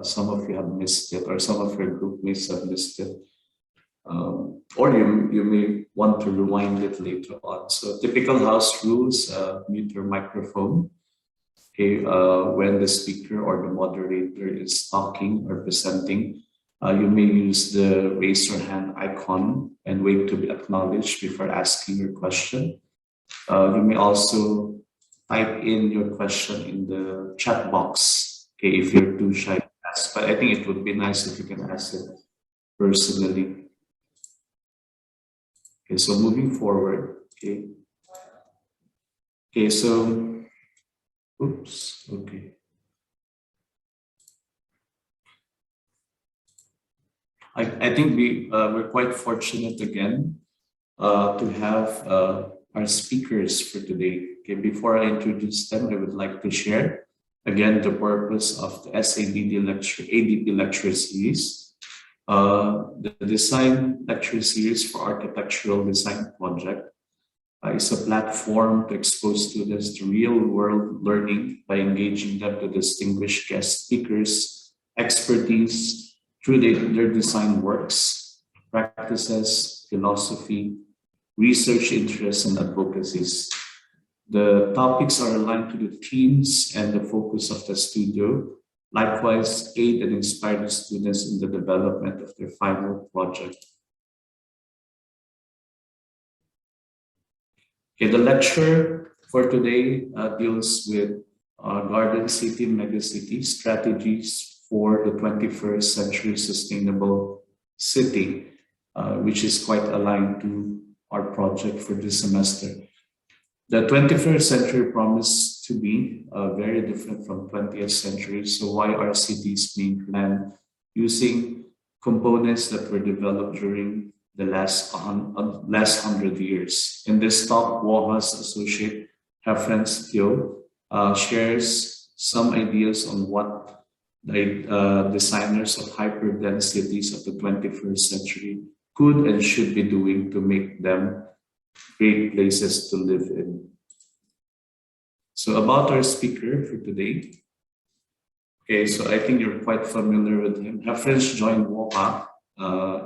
some of you have missed it, or some of your group mates have missed it. Or you may want to rewind it later on. So typical house rules: mute your microphone. Okay, when the speaker or the moderator is talking or presenting, you may use the raise your hand icon and wait to be acknowledged before asking your question. You may also type in your question in the chat box, okay, if you're too shy to ask. But I think it would be nice if you can ask it personally. Okay, so moving forward, okay. Okay, so, oops, okay. I think we're quite fortunate again to have our speakers for today. Okay, before I introduce them, I would like to share again the purpose of the ADP lecture series. The design lecture series for architectural design project is a platform to expose students to real-world learning by engaging them to distinguished guest speakers, expertise through their design works, practices, philosophy, research interests, and advocacies. The topics are aligned to the themes and the focus of the studio, likewise aid and inspire the students in the development of their final project. Okay, the lecture for today deals with Garden City Megacity Strategies for the 21st Century Sustainable City, which is quite aligned to our project for this semester. The 21st century promised to be very different from 20th century. So why are cities being planned using components that were developed during the last 100 years? In this talk, WOHA's associate Heffrence Teow shares some ideas on what the designers of hyper-dense cities of the 21st century could and should be doing to make them great places to live in. So about our speaker for today. Okay, so I think you're quite familiar with him. Heffrence joined WOHA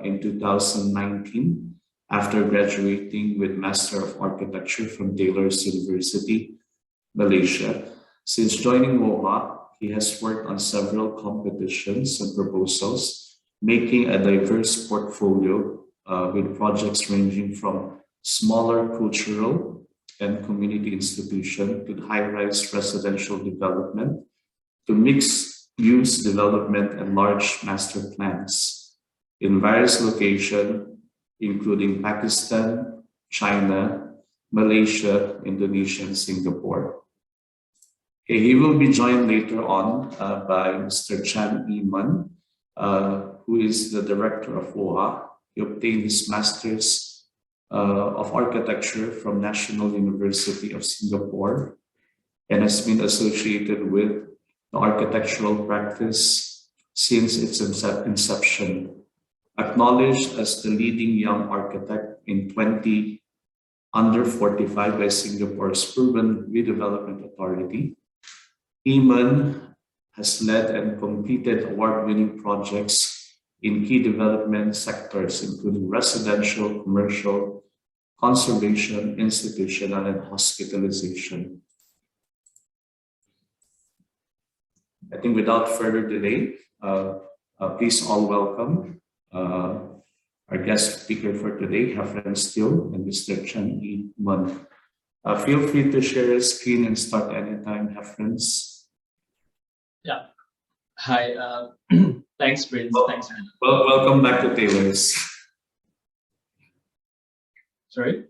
in 2019 after graduating with Master of Architecture from Taylor's University, Malaysia. Since joining WOHA, he has worked on several competitions and proposals, making a diverse portfolio with projects ranging from smaller cultural and community institution to high-rise residential development to mixed-use development and large master plans in various locations, including Pakistan, China, Malaysia, Indonesia, and Singapore. Okay, he will be joined later on by Mr. Chan Iman, who is the director of WOHA. He obtained his Master's of Architecture from National University of Singapore and has been associated with the architectural practice since its inception. Acknowledged as the leading young architect in 20 under 45 by Singapore's Urban Redevelopment Authority, Iman has led and completed award-winning projects in key development sectors, including residential, commercial, conservation, institutional, and hospitalization. I think without further delay, please all welcome our guest speaker for today, Heffrence Teow and Mr. Chan Iman. Feel free to share your screen and start anytime, Heffrence. Yeah. Hi. Thanks, Prince. Well, thanks. Well, welcome back to Taylor's. Sorry?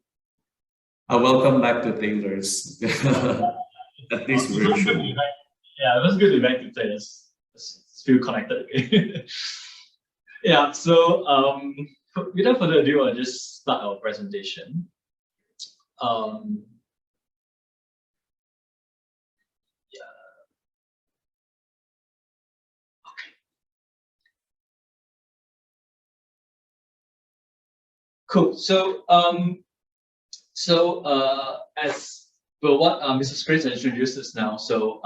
Welcome back to Taylor's. At least virtually. Yeah, it was good to be back to Taylor's. Feel connected again. Yeah, so without further ado, I'll just start our presentation. Cool. So, as well, what Mrs. Grace introduced us now. So,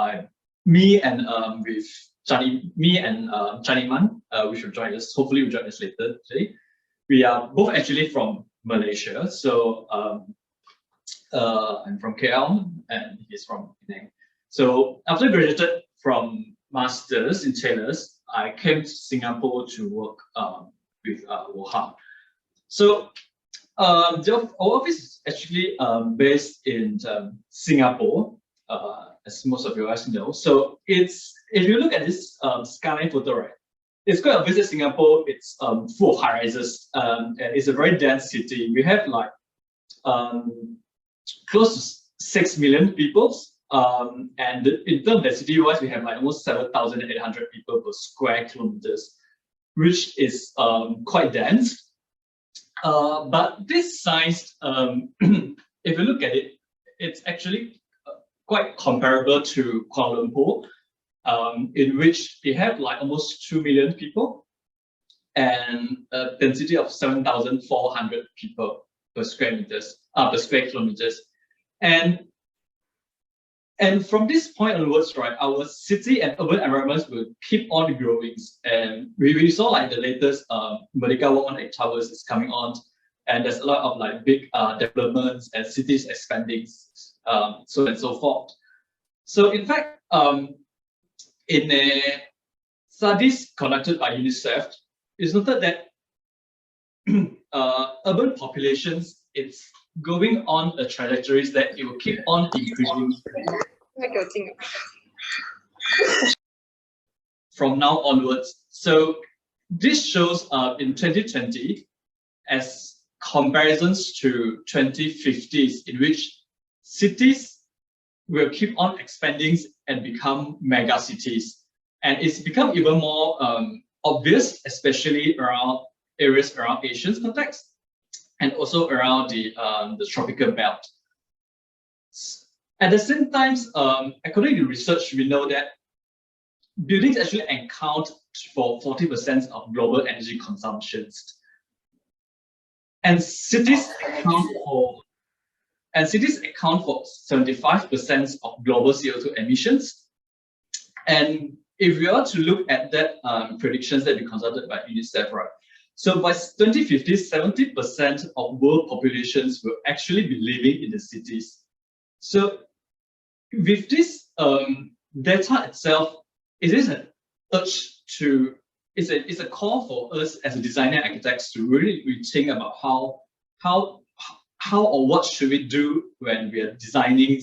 me and with me and Chani Man, which will join us, hopefully will join us later today. We are both actually from Malaysia. So I'm from KL and he's from Penang. So after graduated from Masters in Tailors, I came to Singapore to work with WOHA. So our office is actually based in Singapore, as most of you guys know. So it's, if you look at this skyline photo, right, it's quite obvious that Singapore, it's full of high rises, and it's a very dense city. We have like close to 6 million people, and in terms of density wise, we have like almost 7,800 people per square kilometers, which is quite dense. But this size, if you look at it, it's actually quite comparable to Kuala Lumpur, in which we have like almost 2 million people and a density of 7,400 people per square meters, per square kilometers. And from this point onwards, right, our city and urban environments will keep on growing. And we saw like the latest Merdeka 118 towers is coming on, and there's a lot of like big developments and cities expanding, so and so forth. So in fact, in studies conducted by UNICEF, it's noted that urban populations, it's going on a trajectory that it will keep on increasing from now onwards. So this shows in 2020 as comparisons to 2050s, in which cities will keep on expanding and become mega cities. And it's become even more obvious, especially around areas around Asian context, and also around the tropical belt. At the same time, according to research, we know that buildings actually account for 40% of global energy consumption, and cities account for 75% of global CO2 emissions. And if we are to look at that predictions that we consulted by UNICEF, right? So by 2050, 70% of world populations will actually be living in the cities. So with this data itself, it is an urge to, it's a call for us as a designer architects to really rethink about how or what should we do when we are designing,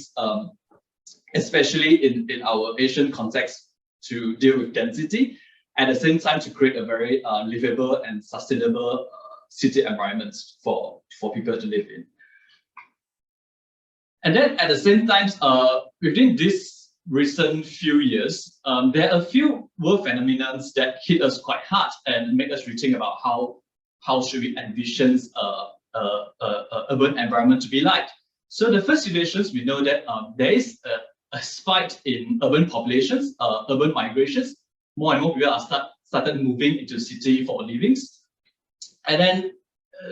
especially in our Asian context, to deal with density, at the same time to create a very livable and sustainable city environment for people to live in. And then at the same time, within this recent few years, there are a few world phenomena that hit us quite hard and make us rethink about how should we envision urban environment to be like. So the first situations, we know that there is a spike in urban populations, urban migrations. More and more people are started moving into city for livings. And then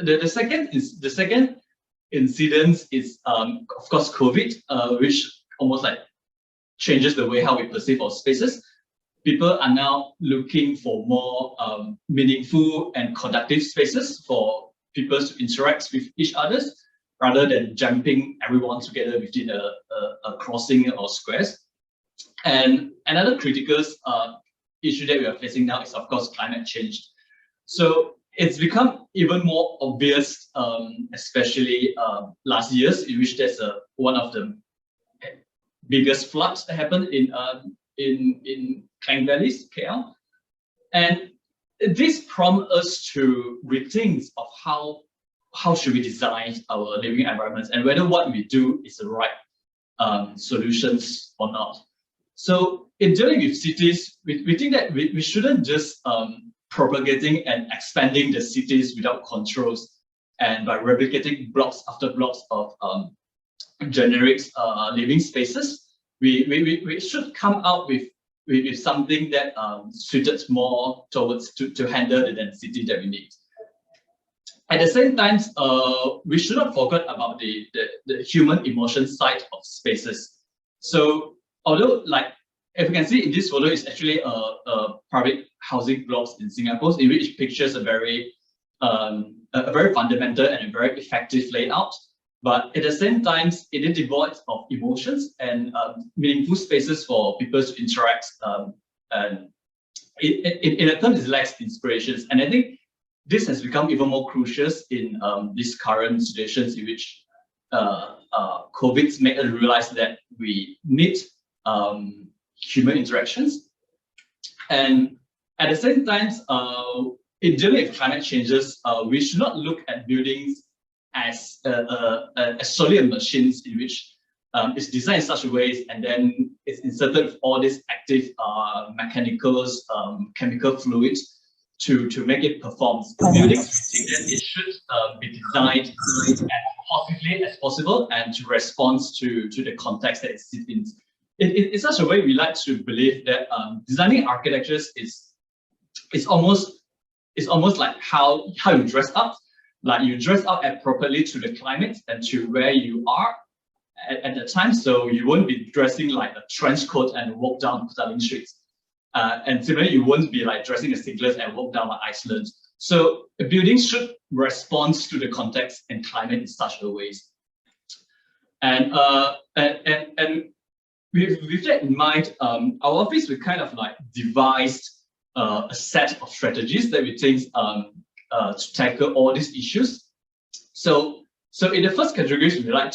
the second incident is of course COVID, which almost like changes the way how we perceive our spaces. People are now looking for more meaningful and conductive spaces for people to interact with each other, rather than jumping everyone together within a crossing or squares. And another critical issue that we are facing now is, of course, climate change. So it's become even more obvious, especially last years, in which there's one of the biggest floods that happened in Klang Valleys, KL. And this prompts us to rethink of how should we design our living environments and whether what we do is the right solutions or not. So in dealing with cities, we think that we shouldn't just propagating and expanding the cities without controls and by replicating blocks after blocks of generic living spaces. We should come out with something that suited more towards to handle the density that we need. At the same time, we should not forget about the human emotion side of spaces. So although like if you can see in this photo, it's actually a private housing blocks in Singapore, in which pictures a very fundamental and a very effective layout. But at the same time, it is devoid of emotions and meaningful spaces for people to interact. And in a term, it lacks inspirations. And I think this has become even more crucial in these current situations in which COVID's made us realize that we need human interactions. And at the same time, in dealing with climate changes, we should not look at buildings as solely machines in which it's designed in such a way and then it's inserted with all these active mechanicals, chemical fluids to make it perform. Buildings, it should be designed as positively as possible and to respond to the context that it sits in. In such a way, we like to believe that designing architectures is almost like how you dress up. Like you dress up appropriately to the climate and to where you are at the time, so you won't be dressing like a trench coat and walk down Darling streets. And similarly, you won't be like dressing a singlet and walk down Iceland. So a building should respond to the context and climate in such a ways. And with that in mind, our office we kind of like devised a set of strategies that we think to tackle all these issues. So in the first categories, we like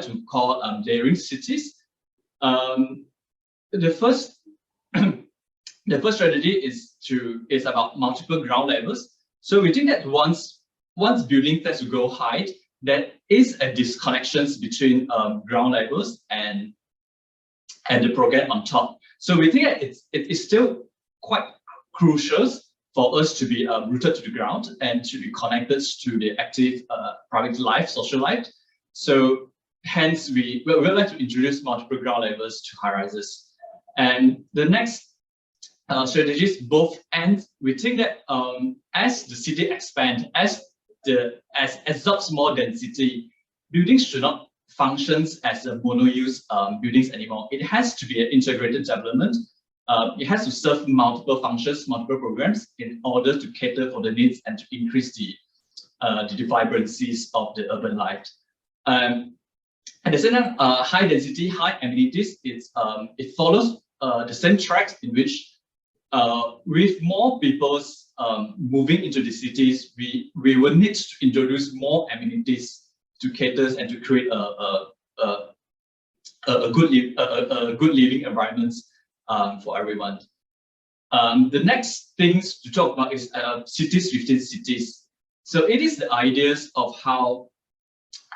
to call daring cities. The first strategy is about multiple ground levels. So we think that once building tends to go high, there is a disconnections between ground levels and the program on top. So we think that it is still quite crucial for us to be rooted to the ground and to be connected to the active private life, social life. So hence we would like to introduce multiple ground levels to high rises. And the next strategy is both ends. We think that as the city expands, as absorbs more density, buildings should not function as a mono-use buildings anymore. It has to be an integrated development. It has to serve multiple functions, multiple programs in order to cater for the needs and to increase the vibrancies of the urban life. At the same time, high density, high amenities, it follows the same tracks in which with more people moving into the cities, we will need to introduce more amenities to cater and to create a good living environments for everyone. The next things to talk about is cities within cities. So it is the ideas of how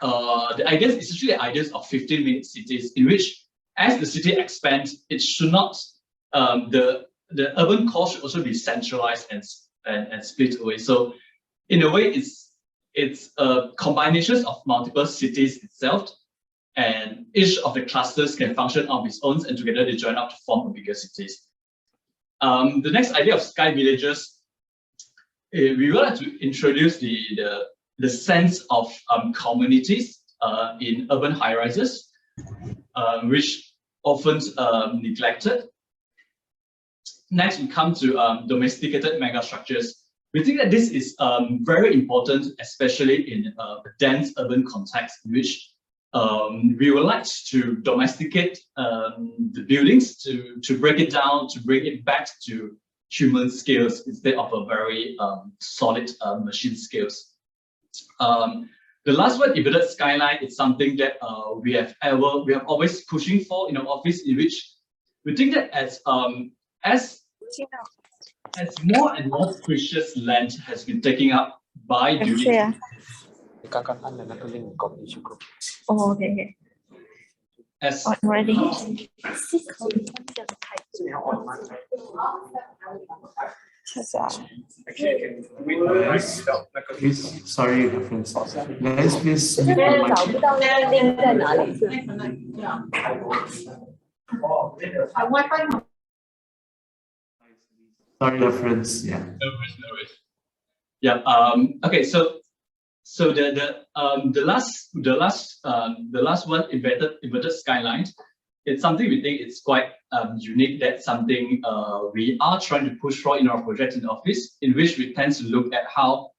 essentially the ideas of 15-minute cities in which as the city expands, it should not the urban core should also be centralized and split away. So in a way, it's a combination of multiple cities itself, and each of the clusters can function on its own, and together they join up to form a bigger cities. The next idea of sky villages, we would like to introduce the sense of communities in urban high-rises, which often neglected. Next, we come to domesticated megastructures. We think that this is very important, especially in a dense urban context, in which we would like to domesticate the buildings, to break it down, to bring it back to human scales instead of a very solid machine scales. The last one, embedded skyline, is something that we have always pushing for in our office, in which we think that as more and more precious land has been taken up by buildings. Oh, okay. As Already. Please, sorry, Heffrence. Guys, please mute the mic. Sorry, Heffrence. Yeah. No worries. Yeah. Okay. So the last one, inverted skyline. it's something we think it's quite unique. That's something we are trying to push for in our project in the office, in which we tend to look at how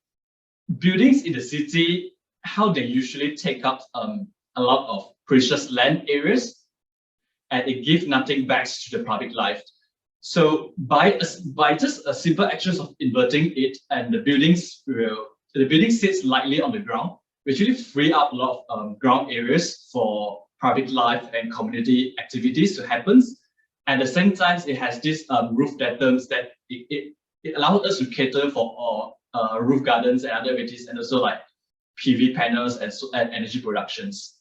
buildings in the city, how they usually take up a lot of precious land areas, and it gives nothing back to the public life. So by just a simple action of inverting it, and the building sits lightly on the ground, we actually free up a lot of ground areas for public life and community activities to happen. At the same time, it has this roof datums that it allows us to cater for roof gardens and other activities, and also like PV panels and energy productions.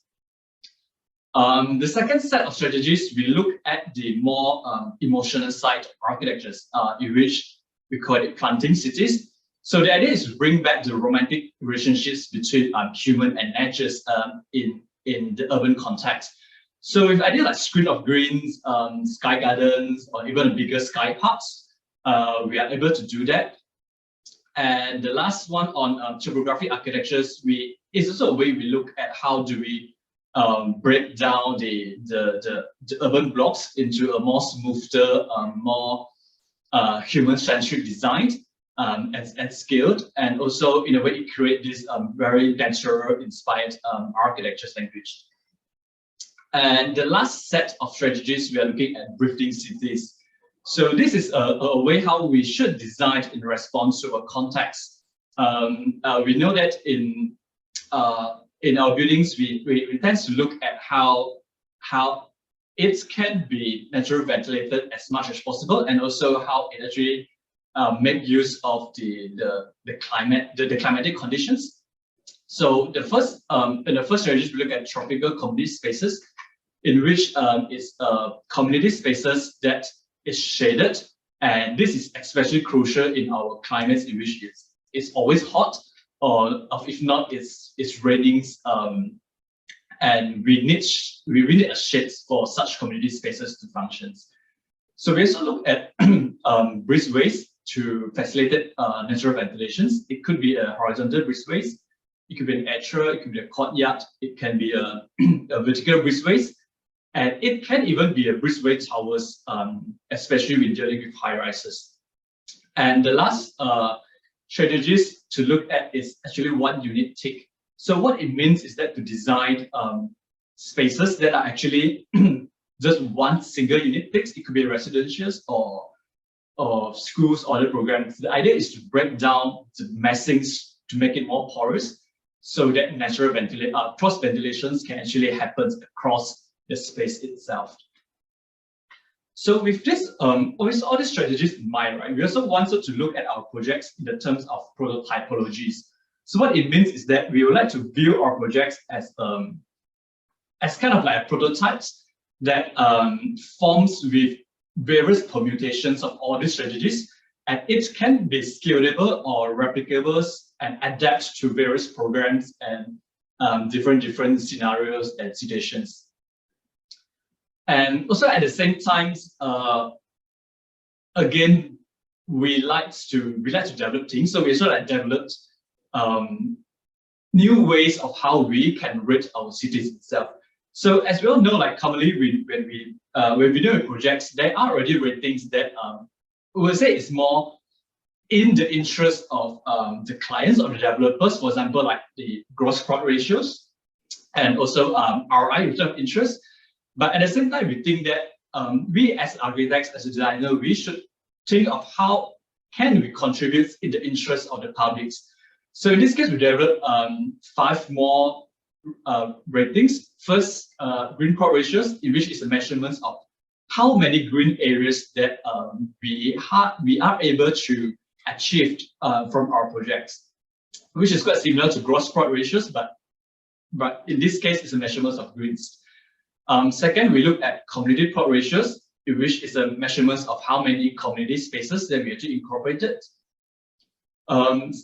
The second set of strategies, we look at the more emotional side of architectures, in which we call it planting cities. So the idea is to bring back the romantic relationships between human and nature in the urban context. So with ideas like screen of greens, sky gardens, or even bigger sky parks, we are able to do that. And the last one on topographic architectures, is also a way we look at how do we break down the urban blocks into a more smoother, more human-centric design and scaled, and also in a way it creates this very natural-inspired architecture language. And the last set of strategies, we are looking at breathing cities. So this is a way how we should design in response to a context. We know that in our buildings, we tend to look at how it can be naturally ventilated as much as possible, and also how it actually make use of the climatic conditions. So in the first strategy, we look at tropical community spaces, in which it's community spaces that is shaded, and this is especially crucial in our climates in which it's always hot, or if not, it's raining, and we need a shade for such community spaces to function. So we also look at breezeways to facilitate natural ventilations. It could be a horizontal breezeways, it could be an atrial, it could be a courtyard, it can be a vertical breezeways, and it can even be a breezeway towers, especially when dealing with high rises. And the last strategies to look at is actually one unit tick. So what it means is that to design spaces that are actually just one single unit ticks. It could be residentials or schools or other programs. The idea is to break down the massings to make it more porous, so that natural cross ventilations can actually happen across the space itself. So with this, with all these strategies in mind, right, we also wanted to look at our projects in the terms of prototypologies. So what it means is that we would like to view our projects as kind of like prototypes that forms with various permutations of all these strategies, and it can be scalable or replicable and adapt to various programs and different scenarios and situations. And also at the same time, again, we like to develop things. So we also like developed new ways of how we can rate our cities itself. So as we all know, like commonly when we do projects, there are already ratings that we will say is more in the interest of the clients or the developers. For example, like the gross profit ratios, and also ROI, return of interest. But at the same time, we think that we as architects, as a designer, we should think of how can we contribute in the interest of the public. So in this case, we developed 5 more ratings. First, green crop ratios, in which is a measurement of how many green areas that we are able to achieve from our projects, which is quite similar to gross profit ratios, but in this case, it's a measurement of greens. Second, we look at community plot ratios, which is a measurement of how many community spaces that we actually incorporated.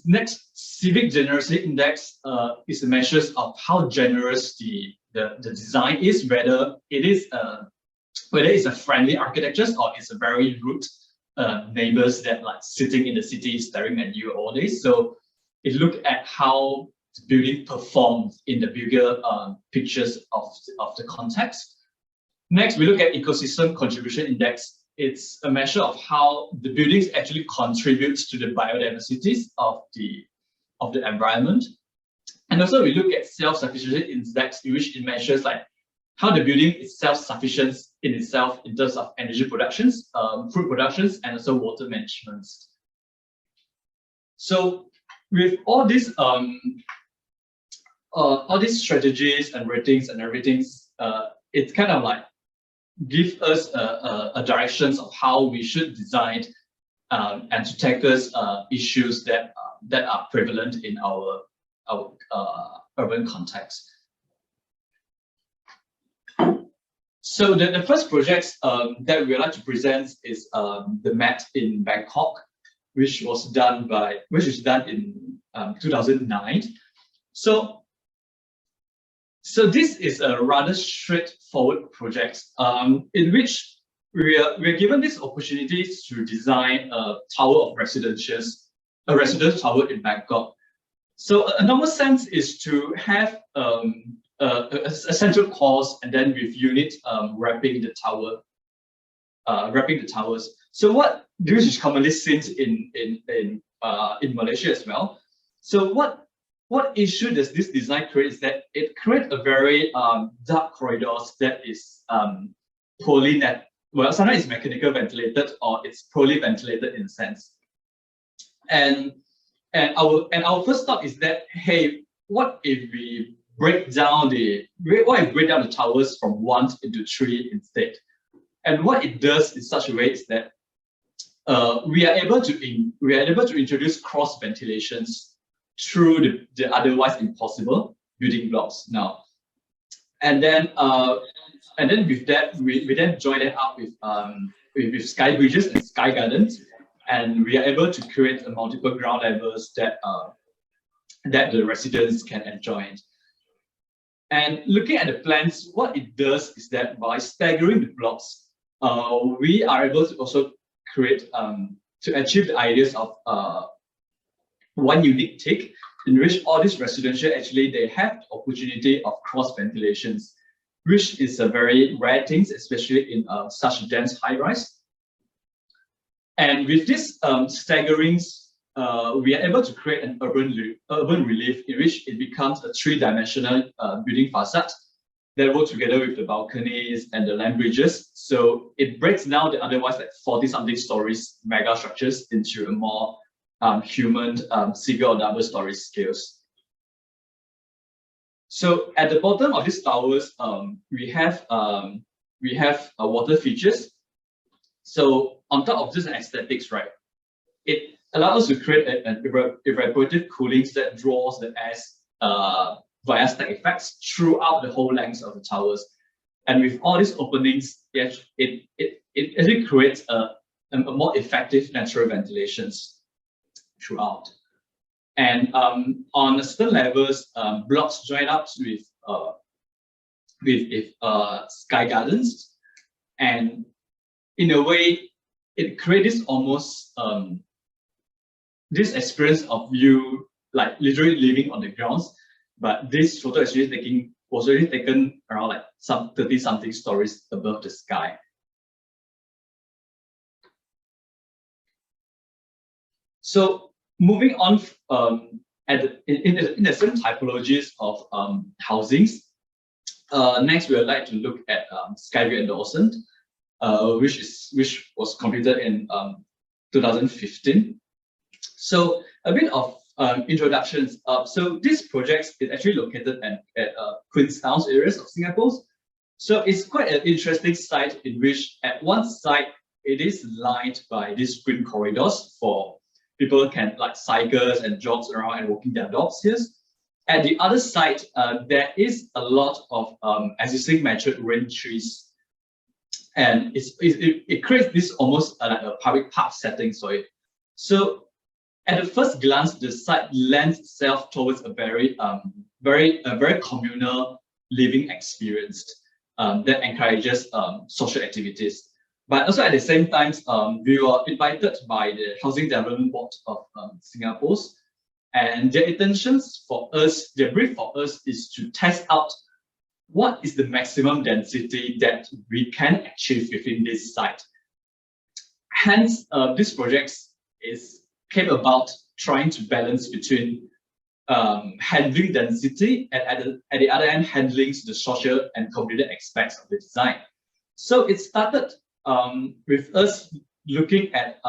Next, civic generosity index is a measure of how generous the design is, whether it's a friendly architecture or it's a very rude neighbors that like sitting in the city staring at you all day. So it looks at how the building performs in the bigger pictures of the context. Next, we look at ecosystem contribution index. It's a measure of how the buildings actually contributes to the biodiversity of the environment. And also we look at self-sufficiency index, in which it measures like how the building is self-sufficient in itself in terms of energy productions, food productions, and also water management. So with all these strategies and ratings and everything, it's kind of like give us a directions of how we should design and to tackle issues that are prevalent in our urban context. So the first project that we would like to present is the Met in Bangkok, which was done in 2009. So this is a rather straightforward project in which we're given this opportunity to design a tower of residences, a residence tower in Bangkok. So a normal sense is to have a central cause and then with units wrapping the towers. So what this is commonly seen in Malaysia as well. So what issue does this design create is that it creates a very dark corridors that is poorly well, sometimes it's mechanical ventilated or it's poorly ventilated in a sense. And our first thought is that, hey, what if we break down the towers from 1 into 3 instead? And what it does in such a way is that we are able to introduce cross ventilations through the otherwise impossible building blocks now. And then with that, we then join that up with sky bridges and sky gardens, and we are able to create multiple ground levels that the residents can enjoy. And looking at the plans, what it does is that by staggering the blocks, we are able to also create to achieve the ideas of one unique take, in which all these residential actually they have the opportunity of cross ventilations, which is a very rare thing, especially in such a dense high rise. And with this staggerings, we are able to create an urban relief in which it becomes a three-dimensional building facade that work together with the balconies and the land bridges. So it breaks down the otherwise like 40-something stories mega structures into a more human single or double story scales. So at the bottom of these towers, we have water features. So on top of this aesthetics, right, it allows us to create an evaporative cooling that draws the air via stack effects throughout the whole length of the towers. And with all these openings, it actually creates a more effective natural ventilations throughout. And on certain levels, blocks join up with sky gardens, and in a way, it creates almost this experience of you like literally living on the grounds. But this photo actually was already taken around like some 30-something stories above the sky. So moving on, in the same typologies of housings, next we would like to look at Skyview and Dawson, which was completed in 2015. So a bit of introductions. So this project is actually located at Queenstown areas of Singapore. So it's quite an interesting site in which at one side it is lined by these green corridors for people can like cycles and jogs around and walking their dogs here. At the other side, there is a lot of existing matured rain trees, and it creates this almost like a public park setting for it. So at the first glance, the site lends itself towards a very communal living experience that encourages social activities. But also at the same time, we were invited by the Housing Development Board of Singapore, and their intentions for us, their brief for us is to test out what is the maximum density that we can achieve within this site. Hence, this project came about trying to balance between handling density and at the other end, handling the social and community aspects of the design. So it started with us looking at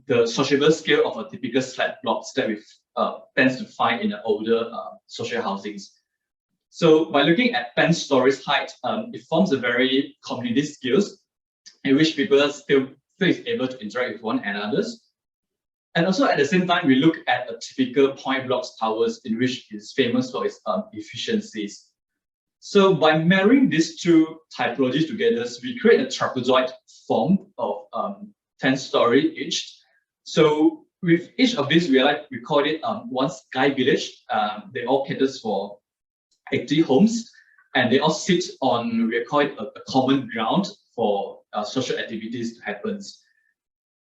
the sociable scale of a typical flat blocks that we tends to find in the older social housings. So by looking at 10 stories height, it forms a very community skills in which people still is able to interact with one another. And also at the same time, we look at a typical point blocks towers in which is famous for its efficiencies. So by marrying these two typologies together, we create a trapezoid form of 10 story each. So with each of these, we call it one sky village. They all caters for 80 homes, and they all sit on, we call it a common ground for social activities to happen.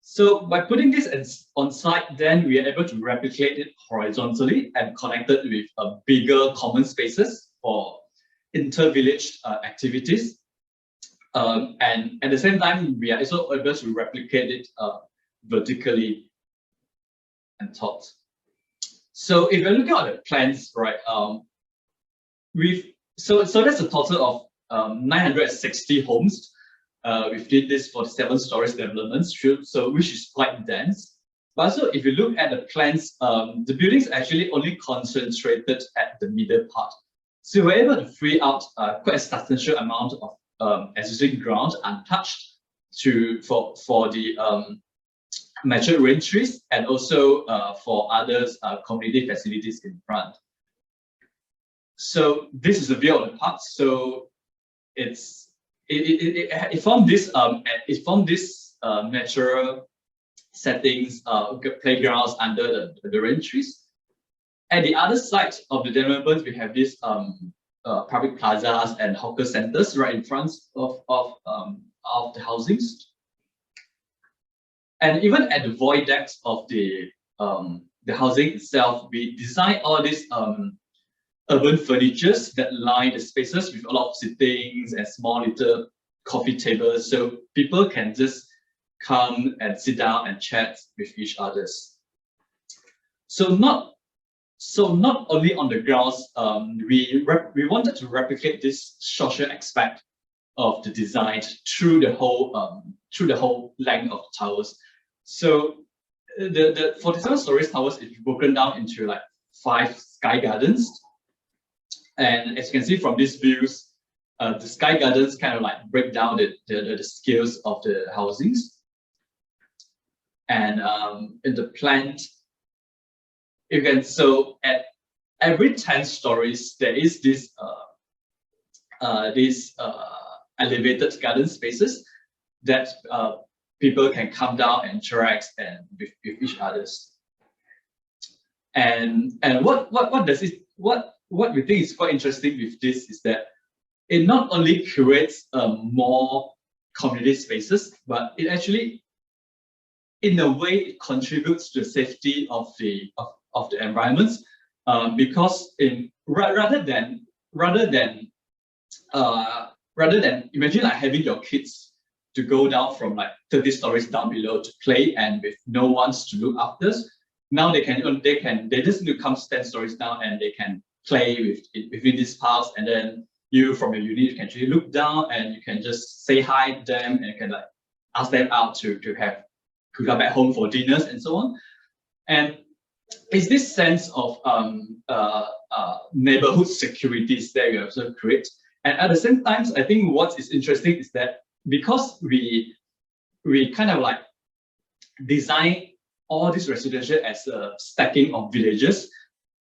So by putting this on site, then we are able to replicate it horizontally and connect it with bigger common spaces for inter-village activities. And at the same time, we are also able to replicate it vertically and top. So if you're looking at the plans, right, so that's a total of 960 homes within this 47 stories development, so which is quite dense. But also, if you look at the plans, the buildings actually only concentrated at the middle part. So we're able to free out quite a substantial amount of existing ground untouched for the mature rain trees and also for others community facilities in front. So this is a view of the park. So it formed this natural settings, playgrounds under the rain trees. At the other side of the development, we have these public plazas and hawker centers right in front of the housings. And even at the void decks of the housing itself, we design all these urban furnitures that line the spaces with a lot of sittings and small little coffee tables, so people can just come and sit down and chat with each others. So not only on the grounds, we wanted to replicate this social aspect of the design through the whole length of the towers. So the 47 stories towers is broken down into like 5 sky gardens. And as you can see from these views, the sky gardens kind of like break down the scales of the housings. And in the plant, you can, so at every 10 stories, there is this elevated garden spaces that people can come down and interact and with each others. And what we think is quite interesting with this is that it not only creates more community spaces, but it actually, in a way, it contributes to the safety of the environments, because rather than imagine like having your kids to go down from like 30 stories down below to play and with no ones to look after. Now they just need to come 10 stories down and they can play within this house, and then you from your unit can actually look down and you can just say hi to them and you can like ask them out to come back home for dinners and so on. And it's this sense of neighborhood securities that we also create. And at the same time, I think what is interesting is that because we kind of like design all this residential as a stacking of villages,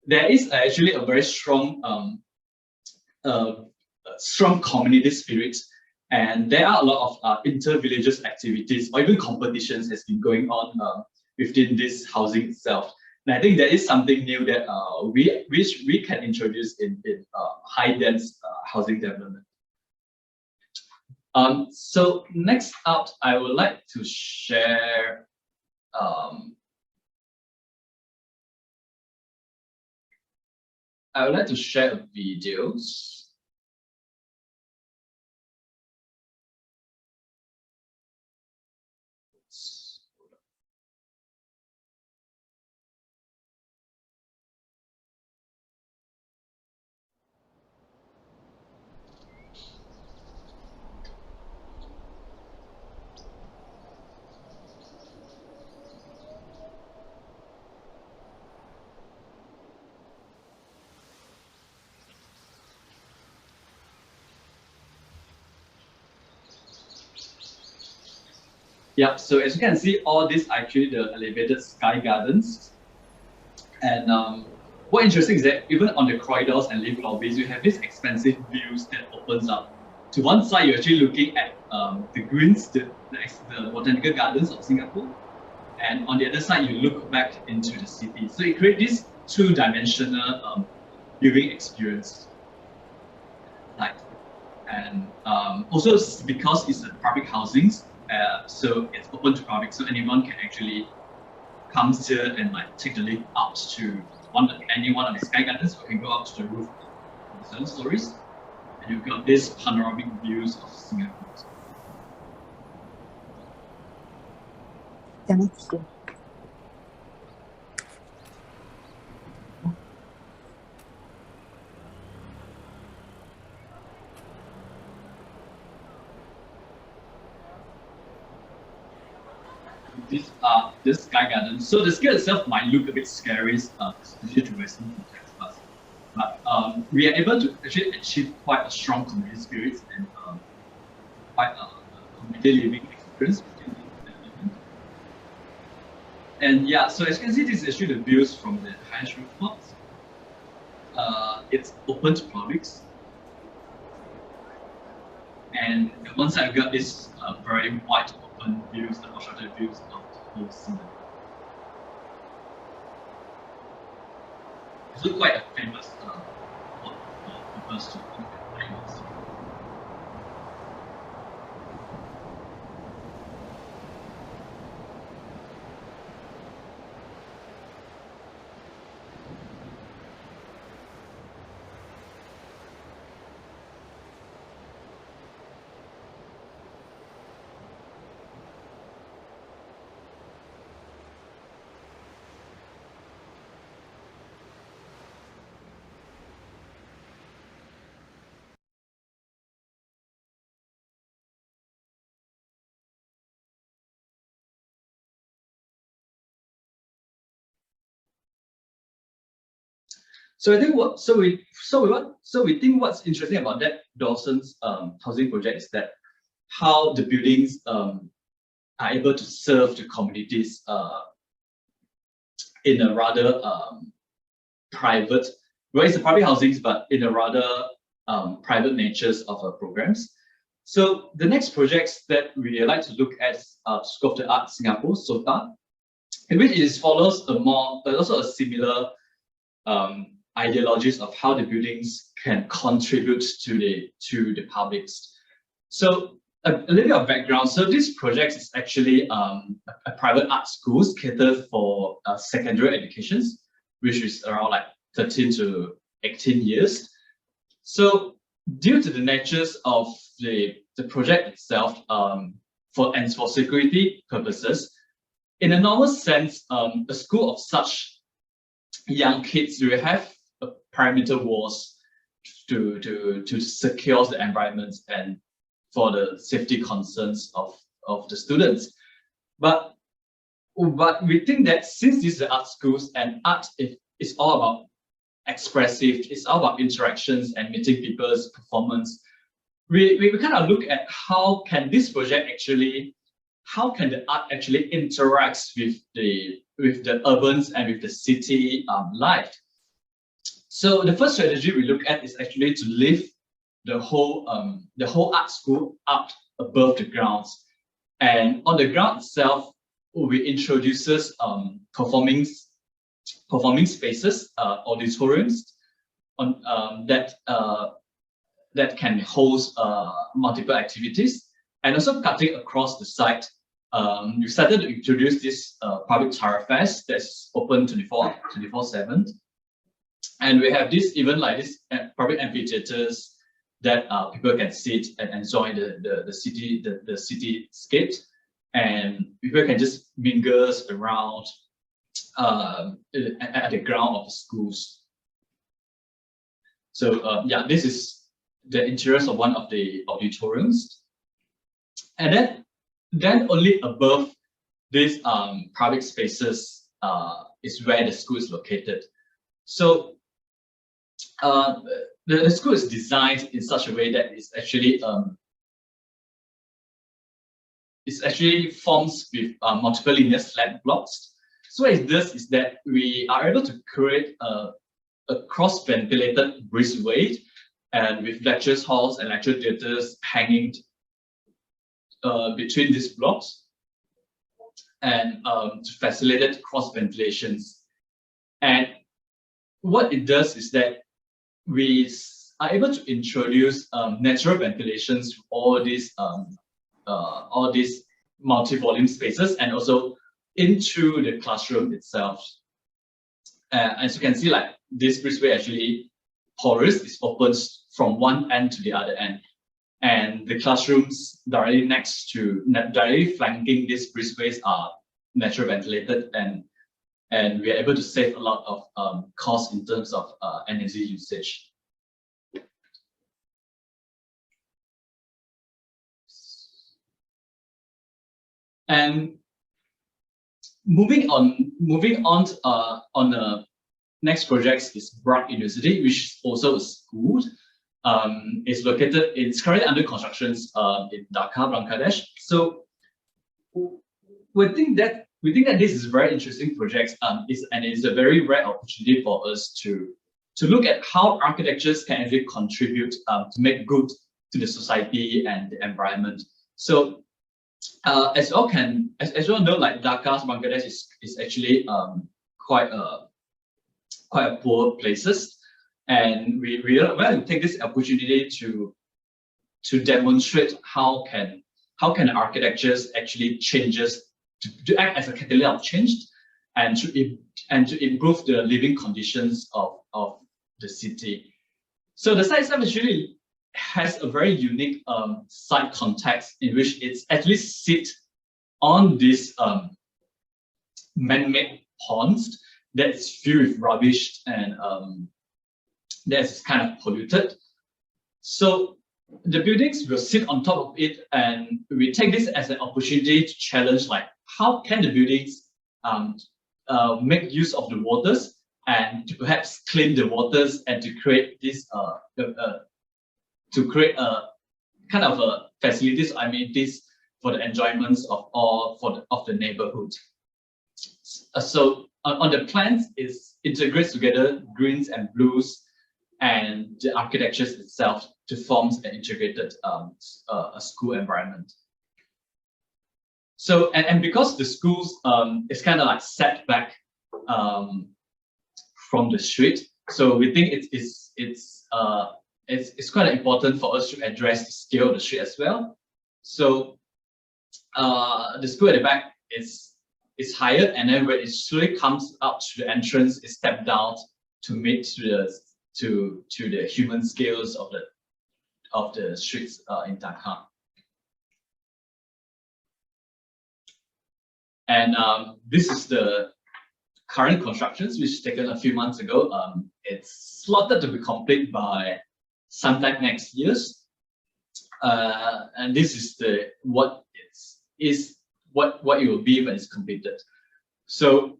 there is actually a very strong community spirit, and there are a lot of inter-villages activities or even competitions has been going on within this housing itself. And I think that is something new that we can introduce in high-dense housing development. So next up, I would like to share a video. Yeah, so as you can see, all these are actually the elevated sky gardens. And what interesting is that even on the corridors and lift lobbies, you have these expansive views that opens up. To one side, you're actually looking at the greens, the botanical gardens of Singapore. And on the other side, you look back into the city. So it creates this two-dimensional viewing experience. Right. And also because it's a public housings, so it's open to public, so anyone can actually come here and like take the lift up to any one of the sky gardens, or can go up to the roof of the 7 stories, and you've got these panoramic views of Singapore. These are the sky gardens. So the scale itself might look a bit scary, especially to Western context, but we are able to actually achieve quite a strong community spirit and quite a community living experience between the element. And yeah, so as you can see, this is actually the views from the highest rooftops. It's open to publics. And on one side, we've got this very wide open views, the obstructed views of the whole scene. It's also quite a famous spot for people to look at animals. So I think we think what's interesting about that Dawson's housing project is that how the buildings are able to serve the communities in a rather private, well, it's a public housings, but in a rather private natures of our programs. So the next projects that we like to look at is School of the Arts Singapore, SOTA, in which it follows also a similar ideologies of how the buildings can contribute to the publics. So a little bit of background. So this project is actually a private art schools catered for secondary educations, which is around like 13 to 18 years. So due to the natures of the project itself, for security purposes, in a normal sense, a school of such young kids will have perimeter walls to secure the environment and for the safety concerns of the students. But we think that since these are art schools and art is all about expressive, it's all about interactions and meeting people's performance, we kind of look at how can this project actually, how can the art actually interacts with the urbans and with the city life. So the first strategy we look at is actually to lift the whole art school up above the grounds, and on the ground itself we introduces performing spaces, auditoriums on that can host multiple activities, and also cutting across the site. We started to introduce this public thoroughfares that's open 24/7. And we have this even like this public amphitheaters that people can sit and enjoy the cityscape, and people can just mingle around at the ground of the schools. So yeah, this is the interiors of one of the auditoriums, and then only above these public spaces is where the school is located. So the school is designed in such a way that it's actually it's actually forms with multiple linear slab blocks. So what it does is that we are able to create a cross-ventilated breezeway, and with lectures halls and lecture theatres hanging between these blocks, and to facilitate cross ventilations. And what it does is that we are able to introduce natural ventilations to all these multi-volume spaces, and also into the classroom itself. As you can see, like this breezeway actually porous, is opens from one end to the other end, and the classrooms directly flanking these breezeways are naturally ventilated, and we are able to save a lot of cost in terms of energy usage. And moving on the next project is Brock University, which is also a school. It's located, it's currently under construction in Dhaka, Bangladesh. So we think that this is a very interesting project, and it's a very rare opportunity for us to look at how architectures can actually contribute to make good to the society and the environment. So as you all know, like Dhaka, Bangladesh is actually quite a poor places, and we want to take this opportunity to demonstrate how can architectures actually changes to act as a catalyst of change, and to improve the living conditions of the city. So the site actually has a very unique site context in which it's actually sit on this man-made ponds that's filled with rubbish and that's kind of polluted. So the buildings will sit on top of it, and we take this as an opportunity to challenge, like, how can the buildings make use of the waters, and to perhaps clean the waters, and to create this kind of facilities, amenities for the enjoyments of all of the neighborhood. So on the plans, it integrates together greens and blues and the architectures itself to form an integrated a school environment. So and because the schools is kind of like set back from the street, so we think it's quite important for us to address the scale of the street as well. So the school at the back is higher, and then when it slowly comes out to the entrance, it's stepped down to meet to the human scales of the streets in Dhaka. And this is the current constructions, which was taken a few months ago. It's slotted to be complete by sometime next year, and this is what it will be when it's completed. So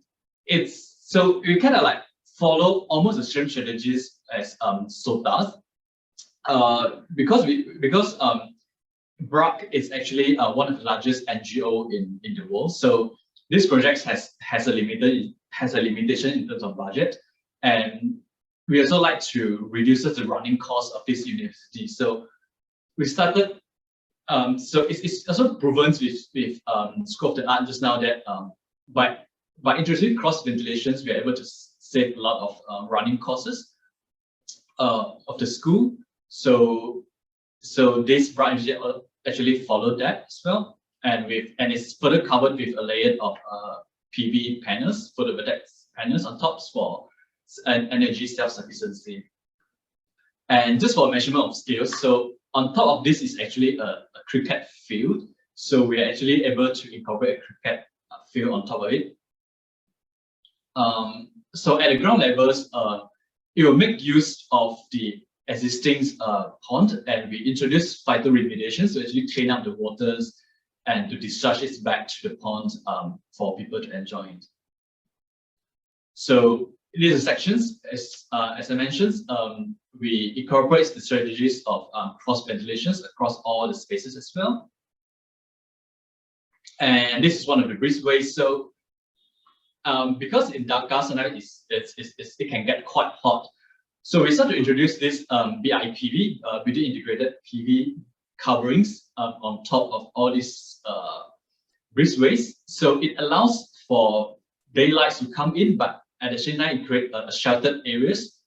we kind of like follow almost the same strategies as SOTAS, because BRAC is actually one of the largest NGO in the world. So this project has a limitation in terms of budget, and we also like to reduce the running cost of this university. So we started. So it's also proven with School of the Art just now that by introducing cross ventilations, we are able to save a lot of running costs of the school. So this branch actually followed that as well, and it's further covered with a layer of PV panels, photovoltaic panels on top for energy self-sufficiency. And just for measurement of scales, so on top of this is actually a cricket field. So we are actually able to incorporate a cricket field on top of it. So at the ground levels, it will make use of the existing pond, and we introduce phytoremediation to actually clean up the waters and to discharge it back to the pond for people to enjoy it. So these are sections, as I mentioned, we incorporate the strategies of cross ventilations across all the spaces as well. And this is one of the breezeways. So because in Dhaka sometimes it can get quite hot, so we start to introduce this BIPV, building integrated PV coverings on top of all these breezeways. So it allows for daylight to come in, but at the same time it creates sheltered areas,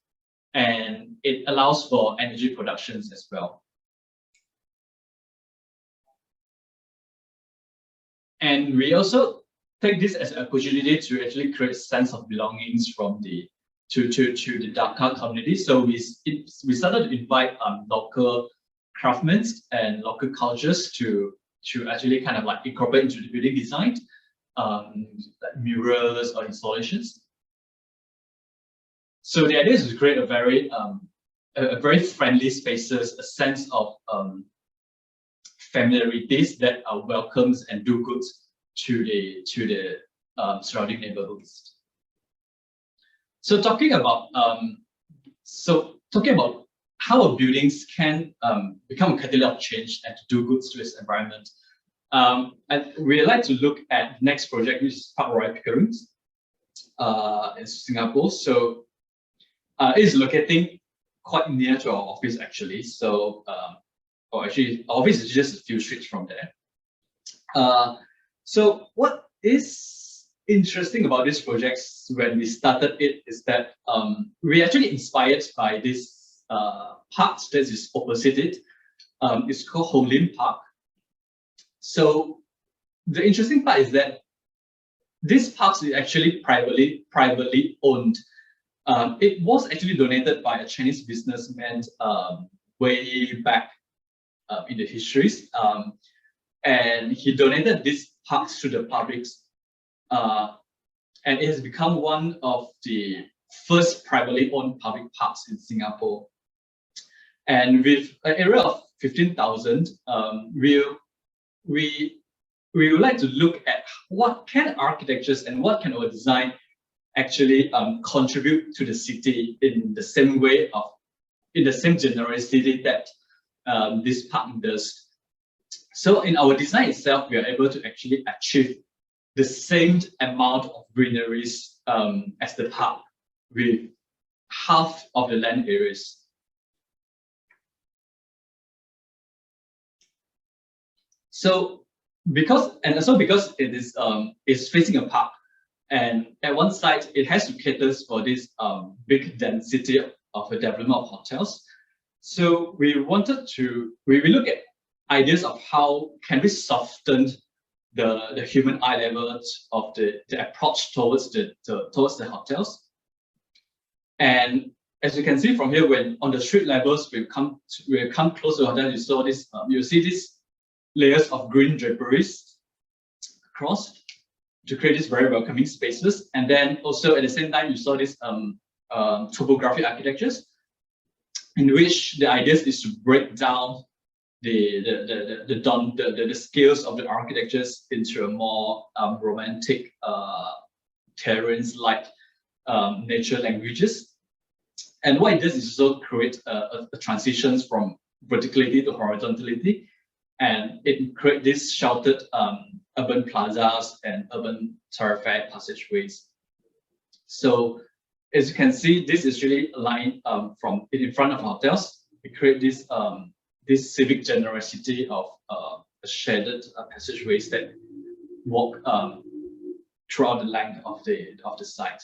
and it allows for energy productions as well. And we also take this as an opportunity to actually create a sense of belongings from the to the Dhaka community. So we started to invite local craftsmen and local cultures to actually kind of like incorporate into the building design, like murals or installations. So the idea is to create a very friendly spaces, a sense of familiarities that welcomes and do good to the surrounding neighborhoods. So talking about how our buildings can become a catalyst of change and to do good to its environment. And we like to look at the next project, which is Park Royal Pickering in Singapore. So it is locating quite near to our office actually. So or actually our office is just a few streets from there. So what is interesting about this project when we started it is that we actually inspired by this park that is opposite it. It's called Hong Lim Park. So the interesting part is that this park is actually privately owned. It was actually donated by a Chinese businessman way back in the histories, and he donated these parks to the public, and it has become one of the first privately owned public parks in Singapore. And with an area of 15,000, we would like to look at what can architectures and what can our design actually contribute to the city in the same way in the same generosity that this park does. So in our design itself, we are able to actually achieve the same amount of greeneries as the park with half of the land areas. So because it is facing a park, and at one side it has to cater for this big density of a development of hotels. So we look at ideas of how can we soften the human eye level of the approach towards the hotels. And as you can see from here, when on the street levels we come close to the hotel, you see these layers of green draperies across to create these very welcoming spaces. And then also at the same time, you saw this topographic architectures, in which the idea is to break down the scales of the architectures into a more romantic terrains-like nature languages. And what it does is also create a transitions from verticality to horizontality, and it creates these sheltered urban plazas and urban thoroughfare passageways. So as you can see, this is really aligned from in front of hotels. We create this civic generosity of shaded passageways that walk throughout the length of the site.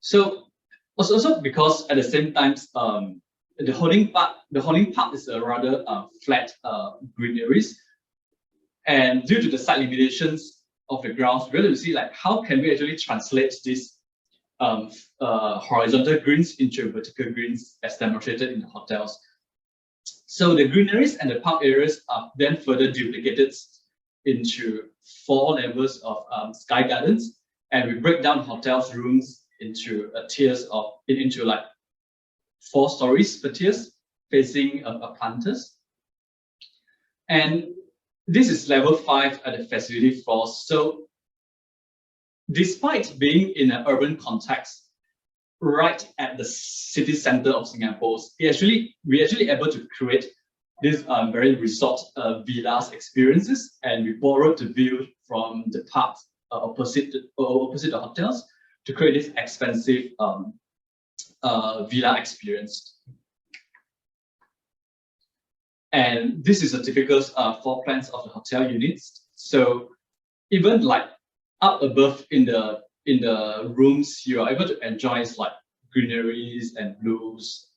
So also because at the same time the holding part is a rather flat greeneries, and due to the site limitations of the grounds, we're going to see like how can we actually translate these horizontal greens into vertical greens as demonstrated in the hotels. So the greeneries and the park areas are then further duplicated into 4 levels of sky gardens, and we break down hotels rooms into tiers into like 4 stories per tiers facing a planters. And this is level 5 at the facility floors. So despite being in an urban context, right at the city center of Singapore, we're actually able to create these very resort villas experiences, and we borrowed the view from the park opposite the hotels to create this expensive villa experience. And this is a typical floor plans of the hotel units. So even like up above in the rooms, you are able to enjoy like greeneries and blues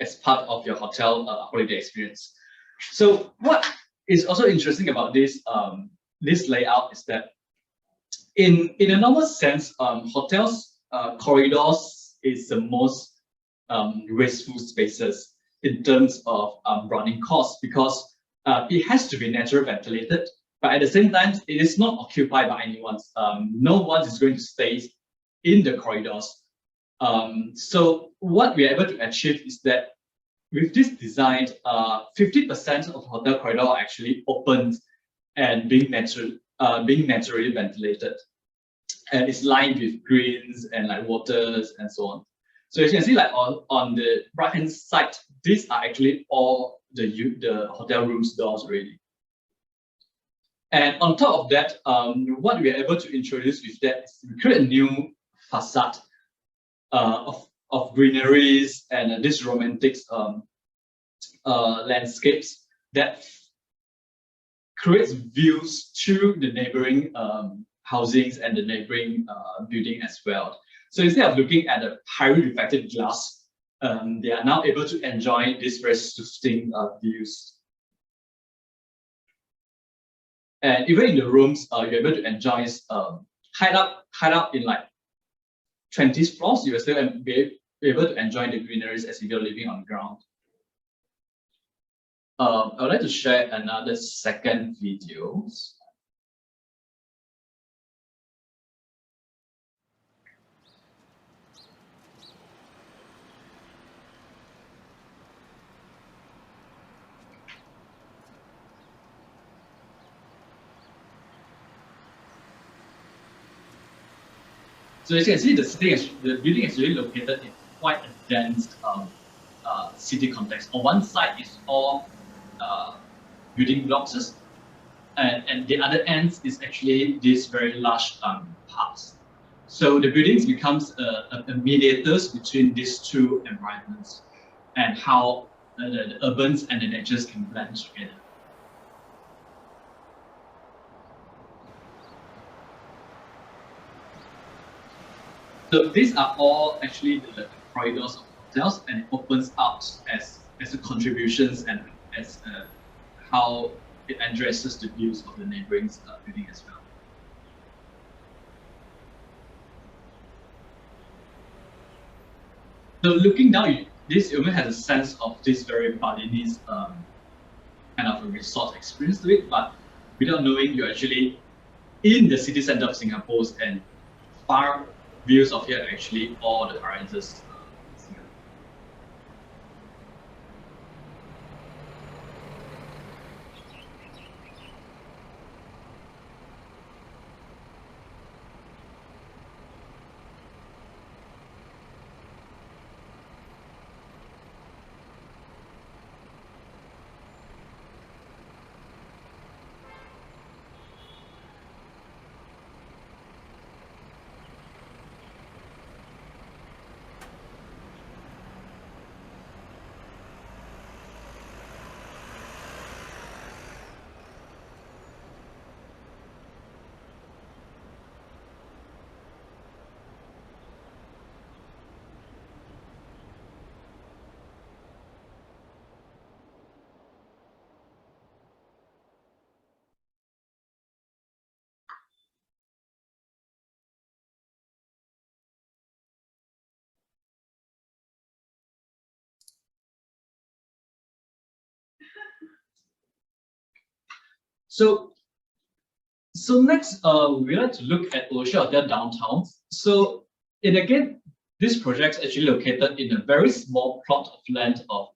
as part of your hotel holiday experience. So what is also interesting about this this layout is that in a normal sense, hotels corridors is the most wasteful spaces in terms of running costs, because it has to be naturally ventilated, but at the same time, it is not occupied by anyone. No one is going to stay in the corridors. So what we are able to achieve is that with this design, 50% of hotel corridor are actually opened and being naturally ventilated, and it's lined with greens and like waters and so on. So as you can see, like on the right hand side, these are actually all the hotel rooms doors already. And on top of that, what we are able to introduce with that is we create a new facade of greeneries and these romantic landscapes that creates views to the neighboring housings and the neighboring building as well. So instead of looking at the highly reflected glass, they are now able to enjoy these very soothing views. And even in the rooms, you're able to enjoy high up in like 20th floors, you will still be able to enjoy the greeneries as if you're living on the ground. I would like to share another second video. So as you can see, the building is really located in quite a dense city context. On one side is all building blocks, and the other end is actually this very large parks. So the buildings becomes a mediators between these two environments, and how the urbans and the natures can blend together. So these are all actually the corridors of hotels, and it opens out as a contributions and as how it addresses the views of the neighboring building as well. So looking down, this even has a sense of this very Balinese kind of a resort experience to it, but without knowing, you're actually in the city center of Singapore, and far views of here are actually all the horizons. So next, we like to look at WOHA Hotel downtown. So, and again, this project is actually located in a very small plot of land of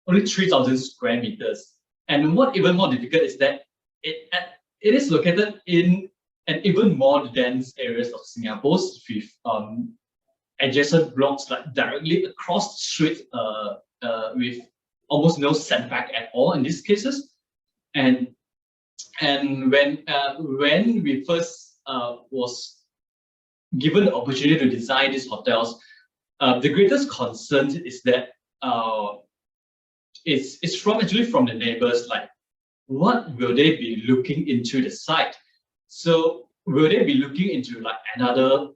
only 3,000 square meters. And what even more difficult is that it is located in an even more dense areas of Singapore, with adjacent blocks like directly across the street with almost no setback at all in these cases. And when we first was given the opportunity to design these hotels, the greatest concern is that it's actually from the neighbors, like what will they be looking into the site? So will they be looking into like another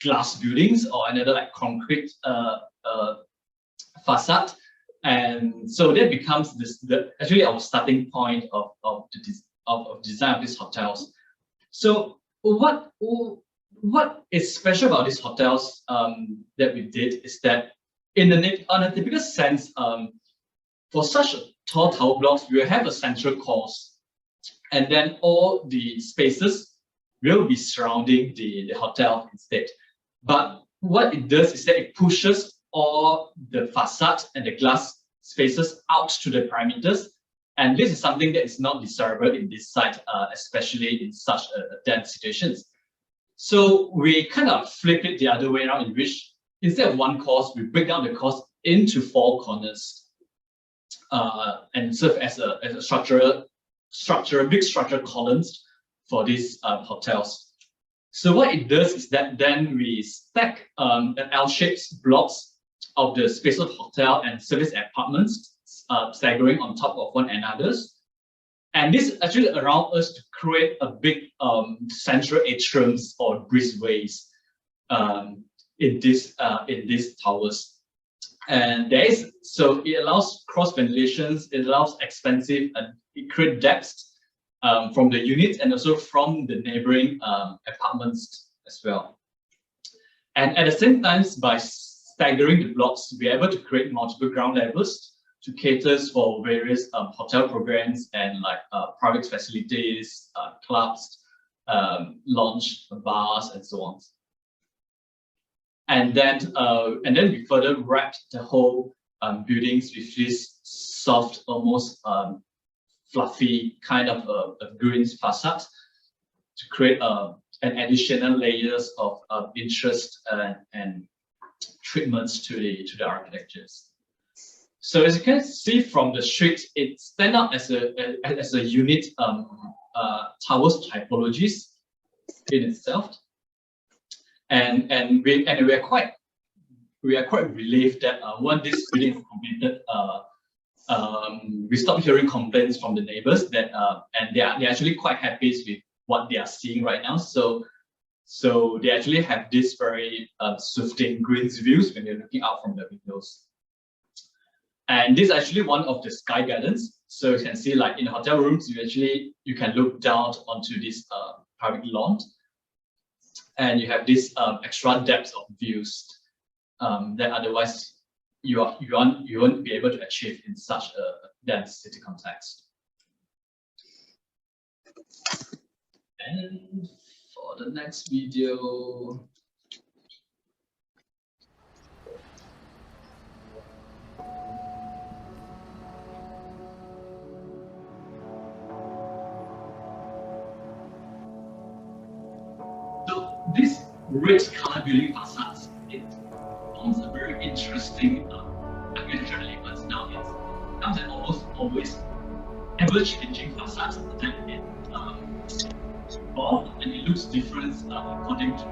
glass buildings or another like concrete facade? And so that becomes actually our starting point of design of these hotels. So what is special about these hotels that we did is that on a typical sense, for such tall tower blocks, we will have a central course, and then all the spaces will be surrounding the hotel instead. But what it does is that it pushes all the facade and the glass spaces out to the perimeters. And this is something that is not desirable in this site, especially in such dense situations. So we kind of flip it the other way around, in which instead of one course, we break down the course into 4 corners and serve as a big structural columns for these hotels. So what it does is that then we stack L-shaped blocks of the space of hotel and service apartments, staggering on top of one another. And this actually allows us to create a big central atriums or breezeways in these towers. And so it allows cross ventilations, it allows expansive and it creates depth from the units and also from the neighboring apartments as well. And at the same time, by staggering the blocks, we're able to create multiple ground levels to cater for various hotel programs and like private facilities, clubs, lounge, bars, and so on. And then we further wrapped the whole buildings with this soft, almost fluffy kind of a green facade to create an additional layers of interest and treatments to the architectures. So as you can see from the street, it stands out as a unit towers typologies in itself. And we are quite relieved that once this building is completed, we stopped hearing complaints from the neighbors that and they're actually quite happy with what they are seeing right now. So they actually have this very soothing green views when you're looking out from the windows. And this is actually one of the sky gardens. So you can see, like in hotel rooms, you can look down onto this private lawn. And you have this extra depth of views that otherwise you won't be able to achieve in such a dense city context. And for the next video, this red color building facades, it forms a very interesting architectural element. Now it comes at almost always ever-changing facades that it evolve, and it looks different according to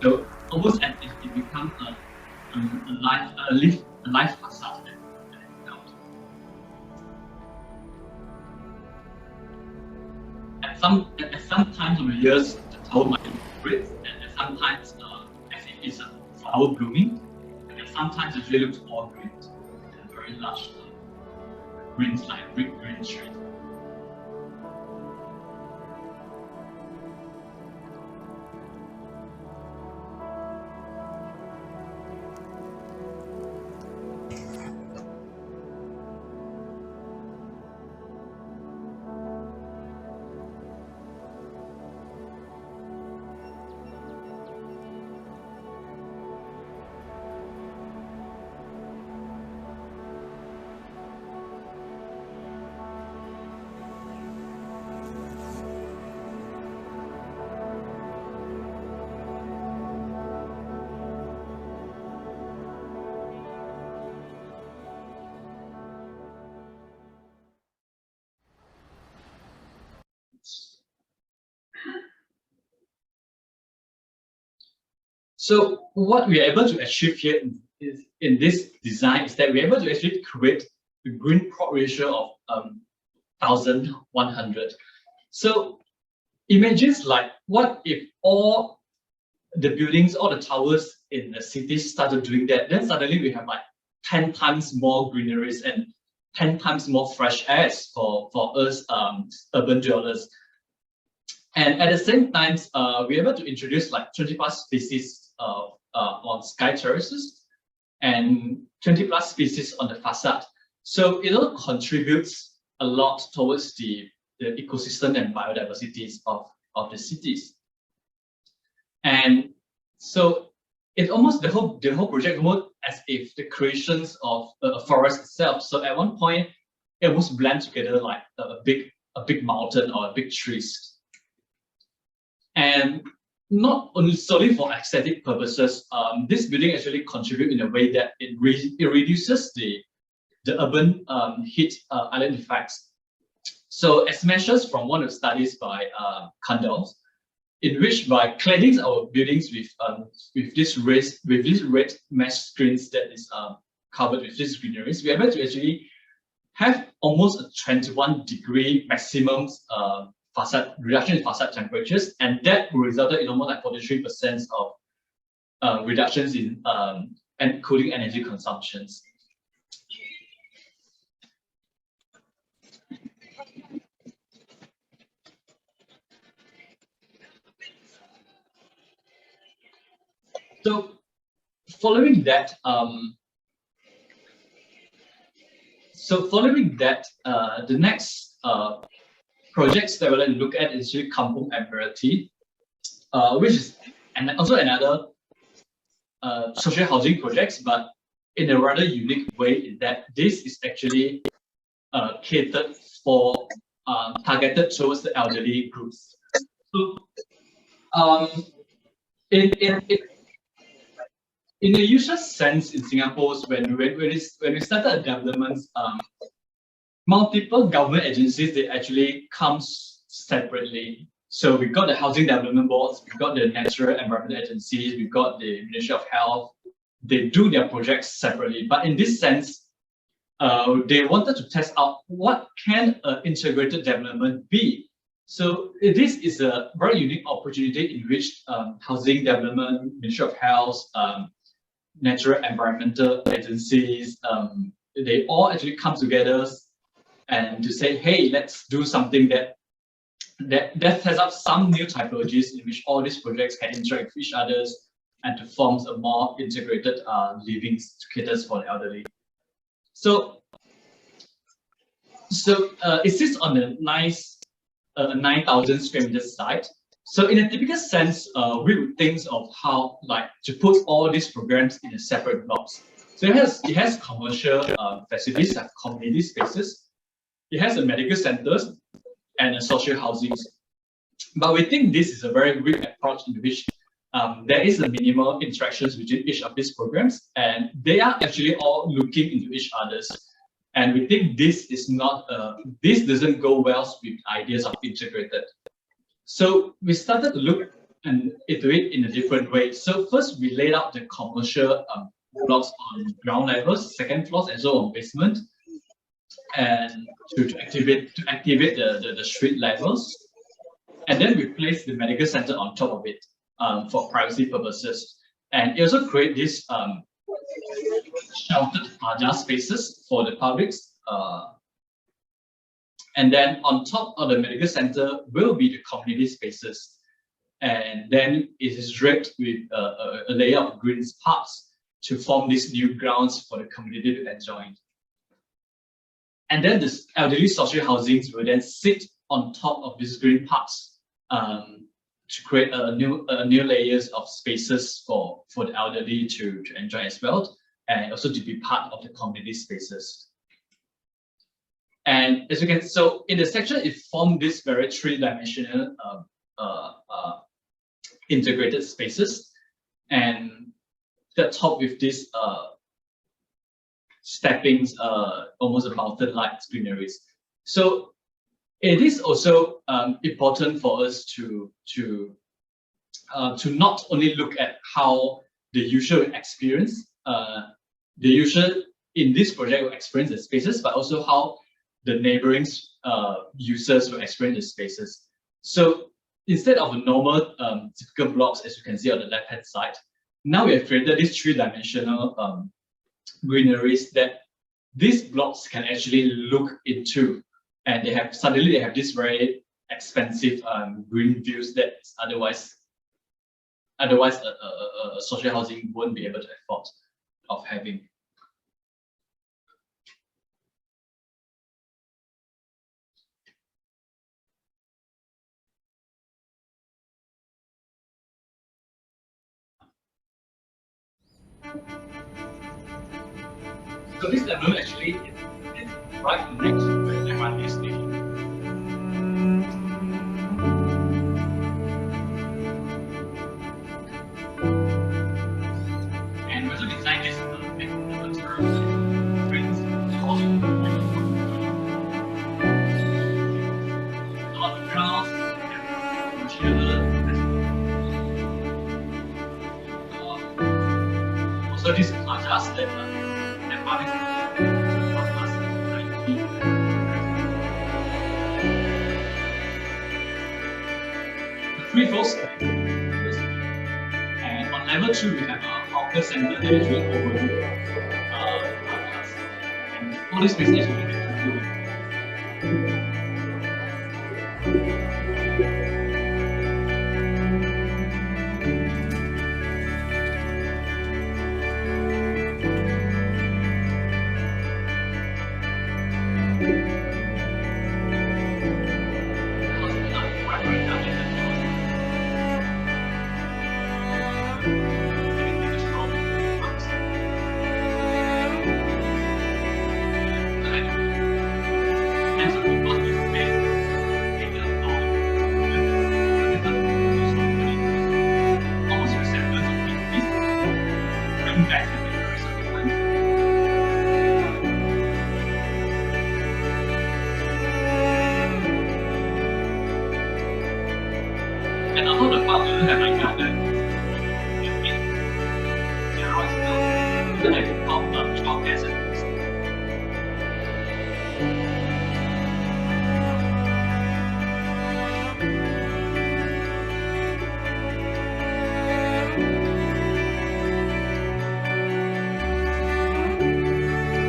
so almost as if it becomes a live facade. At some times of the years, the tower might look red, and at sometimes as if it's a flower blooming, and at sometimes it really looks all green, and very large greens like brick green shade. So what we are able to achieve here in this design is that we're able to actually create a green plot ratio of 1,100. So imagines like, what if all the buildings, all the towers in the city started doing that? Then suddenly we have like 10 times more greeneries and 10 times more fresh airs for us urban dwellers. And at the same time, we're able to introduce like 20+ species on sky terraces and 20+ species on the facade. So it all contributes a lot towards the ecosystem and biodiversities of the cities. And so it almost, the whole project almost as if the creations of a forest itself. So at one point, it almost blend together like a big mountain or a big trees. And not only solely for aesthetic purposes, this building actually contributes in a way that it reduces the urban heat island effects. So as measures from one of the studies by Kandel, in which by cladding our buildings with these red mesh screens that is covered with these greeneries, we're able to actually have almost a 21-degree maximum facade reduction in facade temperatures, and that resulted in almost like 43% of reductions in and cooling energy consumptions. So following that, the next projects that we're going to look at is actually Kampung Admiralty, which is also another social housing projects, but in a rather unique way in that this is actually catered for targeted towards the elderly groups. So in the usual sense in Singapore, when we started developments, multiple government agencies, they actually come separately. So we got the housing development boards, we got the natural environment agencies, we got the Ministry of Health. They do their projects separately. But in this sense, they wanted to test out what can an integrated development be. So this is a very unique opportunity in which housing development, Ministry of Health, natural environmental agencies, they all actually come together and to say, hey, let's do something that sets up some new typologies in which all these projects can interact with each other and to form a more integrated living to cater for the elderly. So it sits on a nice 9,000 square meter site. So in a typical sense, we would think of how like to put all these programs in a separate blocks. So it has commercial facilities like community spaces. It has a medical centers and a social housing. But we think this is a very weak approach in which there is a minimal interactions between each of these programs, and they are actually all looking into each other's. And we think this is not this doesn't go well with ideas of integrated. So we started to look and into it in a different way. So first we laid out the commercial blocks on ground levels, second floors, and so on basement, and to activate the street levels. And then we placed the medical center on top of it for privacy purposes. And it also create this sheltered plaza spaces for the publics. And then on top of the medical center will be the community spaces. And then it is draped with a layer of green parks to form these new grounds for the community to enjoy. And then this elderly social housings will then sit on top of these green parks to create a new layers of spaces for the elderly to enjoy as well, and also to be part of the community spaces. And as you can, so in the section, it formed this very three-dimensional integrated spaces, and the top with this steppings, almost a mountain-like greeneries. So it is also important for us to to not only look at how the user experience, the user in this project will experience the spaces, but also how the neighboring users will experience the spaces. So instead of a normal typical blocks, as you can see on the left-hand side, now we have created these three-dimensional greeneries that these blocks can actually look into, and suddenly they have this very expensive green views that otherwise social housing won't be able to afford of having. So this level actually is right next to the MRT station. And we also designed this on the ground, also these are just that three floors. And on level 2, we have a hawker center that is really overlook and all this space is really and on the part we have a garden.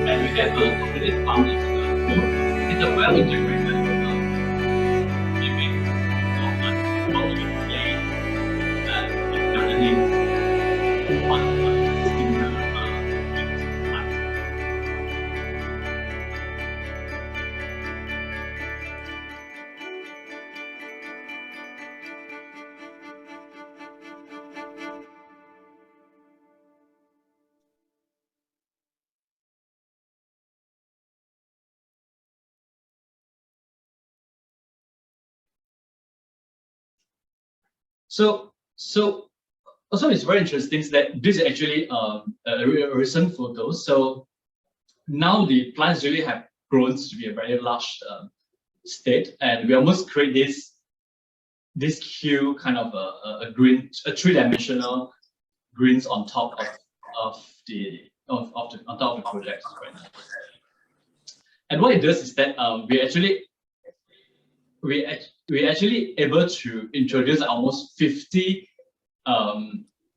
And we have a completely farm it's a well integrated living of play and gardening on So also it's very interesting that this is actually a recent photo. So now the plants really have grown to be a very large state, and we almost create this hue kind of a three-dimensional greens on top of the project. Right? And what it does is that we actually able to introduce almost 50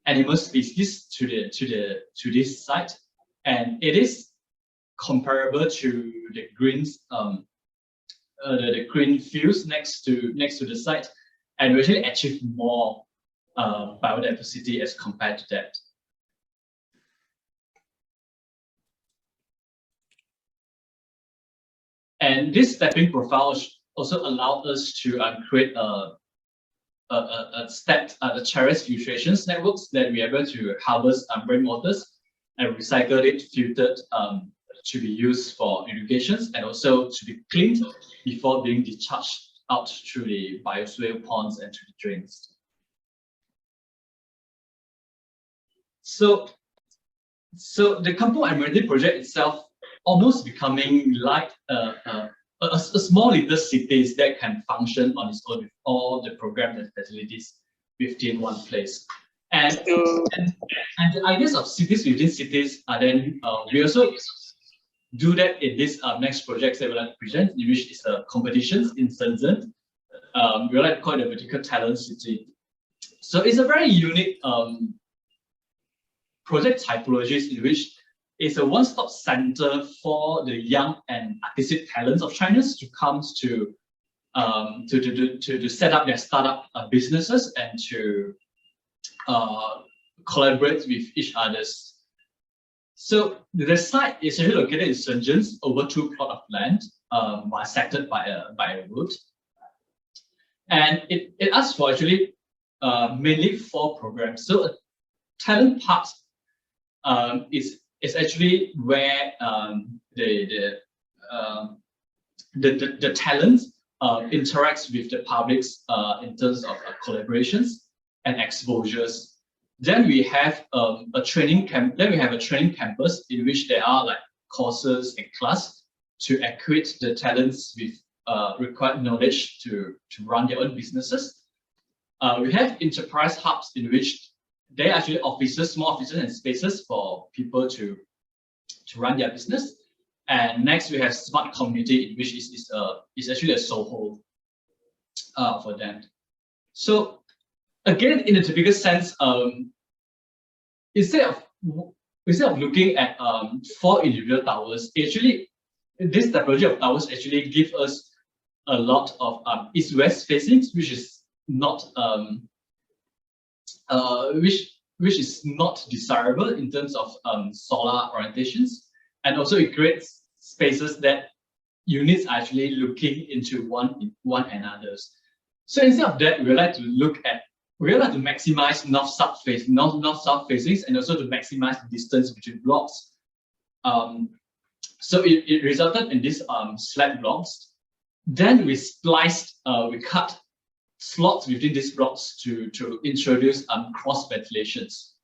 animal species to this site, and it is comparable to the greens the green fields next to the site, and we actually achieve more biodiversity as compared to that. And this stepping profile also allowed us to create a terrace filtration networks that we are able to harvest rainwaters and recycle it, filtered to be used for irrigations and also to be cleaned before being discharged out through the bioswale ponds and to the drains. So the Kampung Admiralty project itself almost becoming like a small little cities that can function on its own with all the programs and facilities within one place. And the ideas of cities within cities are then, we also do that in this next project that we like to present, which is competitions in Shenzhen. We like to call it a vertical talent city. So it's a very unique project typologies in which it's a one-stop center for the young and artistic talents of China to come to set up their startup businesses and to collaborate with each others. So the site is actually located in Shenzhen, over 2 plots of land, bisected by a road. And it asks for actually mainly 4 programs. So a talent park is actually where the talent interacts with the publics in terms of collaborations and exposures. Then we have a training camp. Then we have a training campus in which there are like courses and class to equip the talents with required knowledge to run their own businesses. We have enterprise hubs in which they are actually offices, small offices and spaces for people to run their business. And next we have smart community, which is actually a Soho for them. So again, in a typical sense, instead of looking at 4 individual towers, actually this typology of towers actually give us a lot of east-west facings, which is not which is not desirable in terms of solar orientations, and also it creates spaces that units are actually looking into one another's. So instead of that, we like to maximize north-south facings and also to maximize the distance between blocks. So it resulted in these slack blocks. Then we cut slots within these blocks to introduce cross ventilations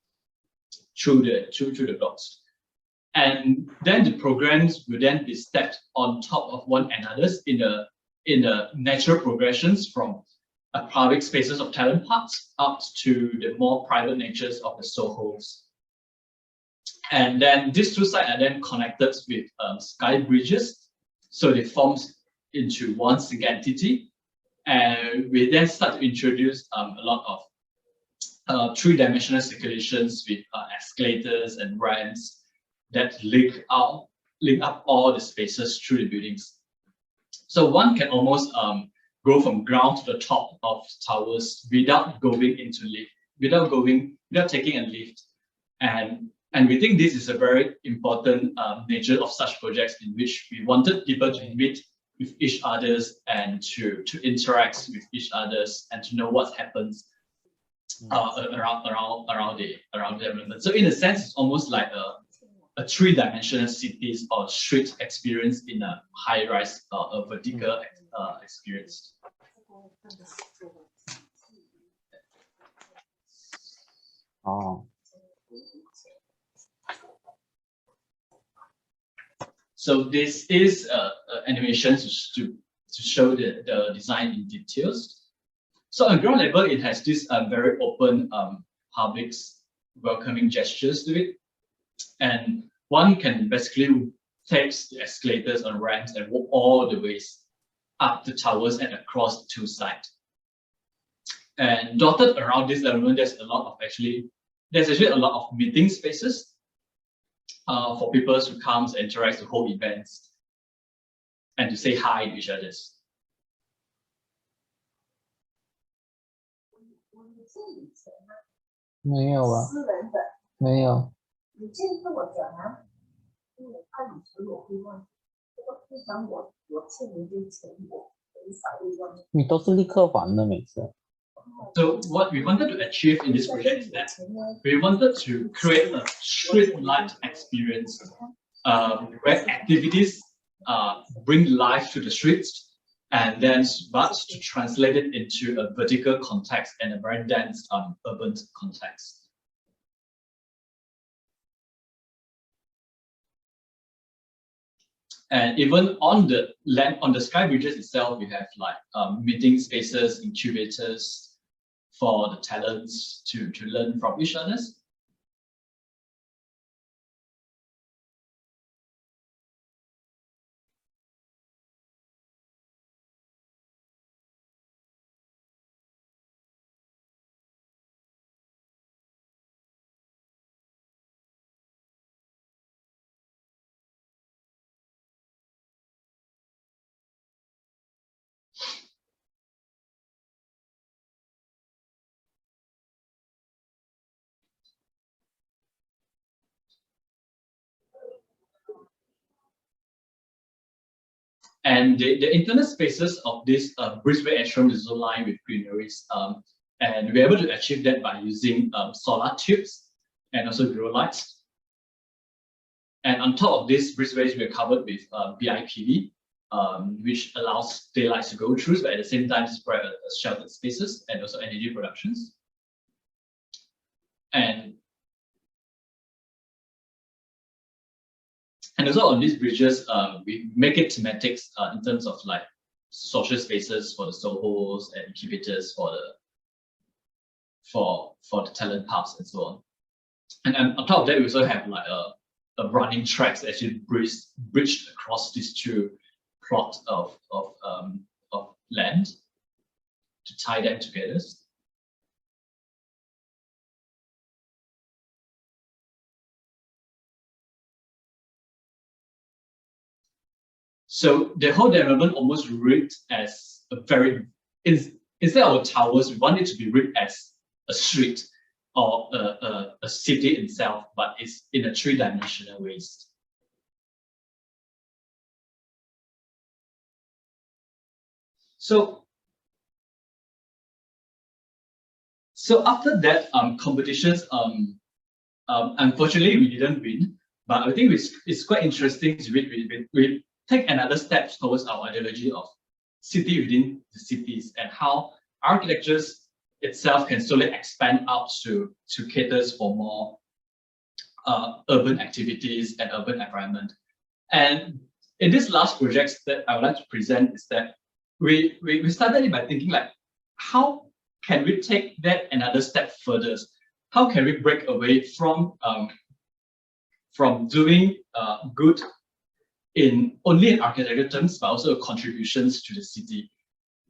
through the blocks. And then the programs will then be stacked on top of one another's in the natural progressions from public spaces of talent parks up to the more private natures of the Sohos. And then these 2 sites are then connected with sky bridges, so they form into one single entity. And we then start to introduce a lot of 3-dimensional circulations with escalators and ramps that link up all the spaces through the buildings. So one can almost go from ground to the top of towers without going into lift, without taking a lift. And we think this is a very important nature of such projects in which we wanted people to meet with each others and to interact with each others and to know what happens around the development. So in a sense, it's almost like a 3-dimensional cities or street experience in a high-rise vertical experience. Oh. So this is animation to show the design in details. So on ground level, it has this very open public welcoming gestures to it. And one can basically take the escalators on ramps and walk all the ways up the towers and across the 2 sides. And dotted around this element, there's actually a lot of meeting spaces for people to come and interact, to hold events, and to say hi to each other. 没有啊，没有。你这跟我讲啊，因为按理说我会忘，我通常我签名就签我很少会忘。你都是立刻还的每次。So what we wanted to achieve in this project is that we wanted to create a street-like experience where activities bring life to the streets, and then but to translate it into a vertical context and a very dense urban context. And even on the land, on the sky bridges itself, we have like meeting spaces, incubators for the talents to learn from each other. And the internal spaces of this breezeway ashram is also lined with greeneries. And we're able to achieve that by using solar tubes and also grow lights. And on top of these breezeways, we're covered with BIPV, which allows daylight to go through, but at the same time spread sheltered spaces and also energy productions. And also on these bridges, we make it thematics in terms of like social spaces for the Sohos and incubators for the talent hubs and so on. And on top of that, we also have like a running tracks actually bridged across these two plots of land to tie them together. So the whole development almost read as a very, instead of towers, we want it to be read as a street or a city itself, but it's in a three-dimensional ways. So after that competitions, unfortunately we didn't win, but I think it's quite interesting to read. We take another step towards our ideology of city within the cities and how architectures itself can slowly expand out to cater for more urban activities and urban environment. And in this last project that I would like to present is that we started it by thinking like, how can we take that another step further? How can we break away from doing good only in architectural terms, but also contributions to the city?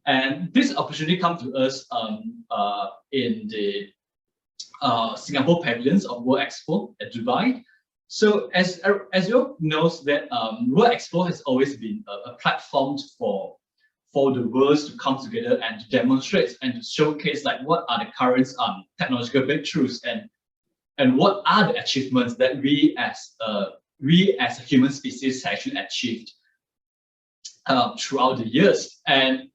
And this opportunity comes to us in the Singapore pavilions of World Expo at Dubai. So as you all know, that World Expo has always been a platform for the world to come together and to demonstrate and to showcase like what are the current technological breakthroughs and what are the achievements that we as a human species actually achieved throughout the years. And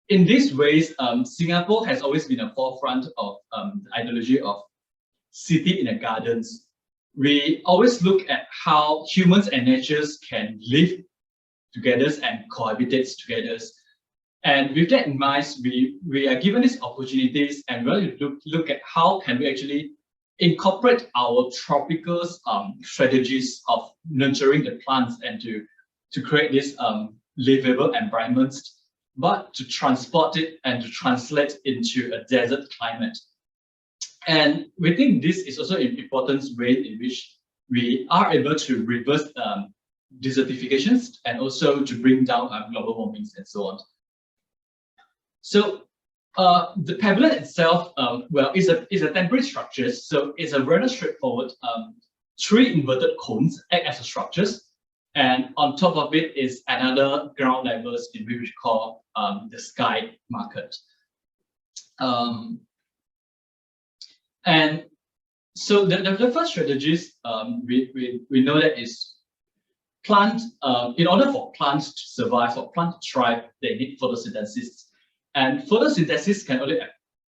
in these ways, Singapore has always been a forefront of the ideology of city in the gardens. We always look at how humans and natures can live together and cohabitate together. And with that in mind, we are given these opportunities and we want to look at how can we actually incorporate our tropical strategies of nurturing the plants and to create these livable environments, but to transport it and to translate into a desert climate. And we think this is also an important way in which we are able to reverse desertifications and also to bring down global warming and so on. So the pavilion itself, well, is a temporary structure. So it's a very straightforward 3 inverted cones act as structures. And on top of it is another ground levels in which we call the sky market. And so the first strategies we know that is plant, in order for plants to survive, for plant to thrive, they need photosynthesis. And photosynthesis can only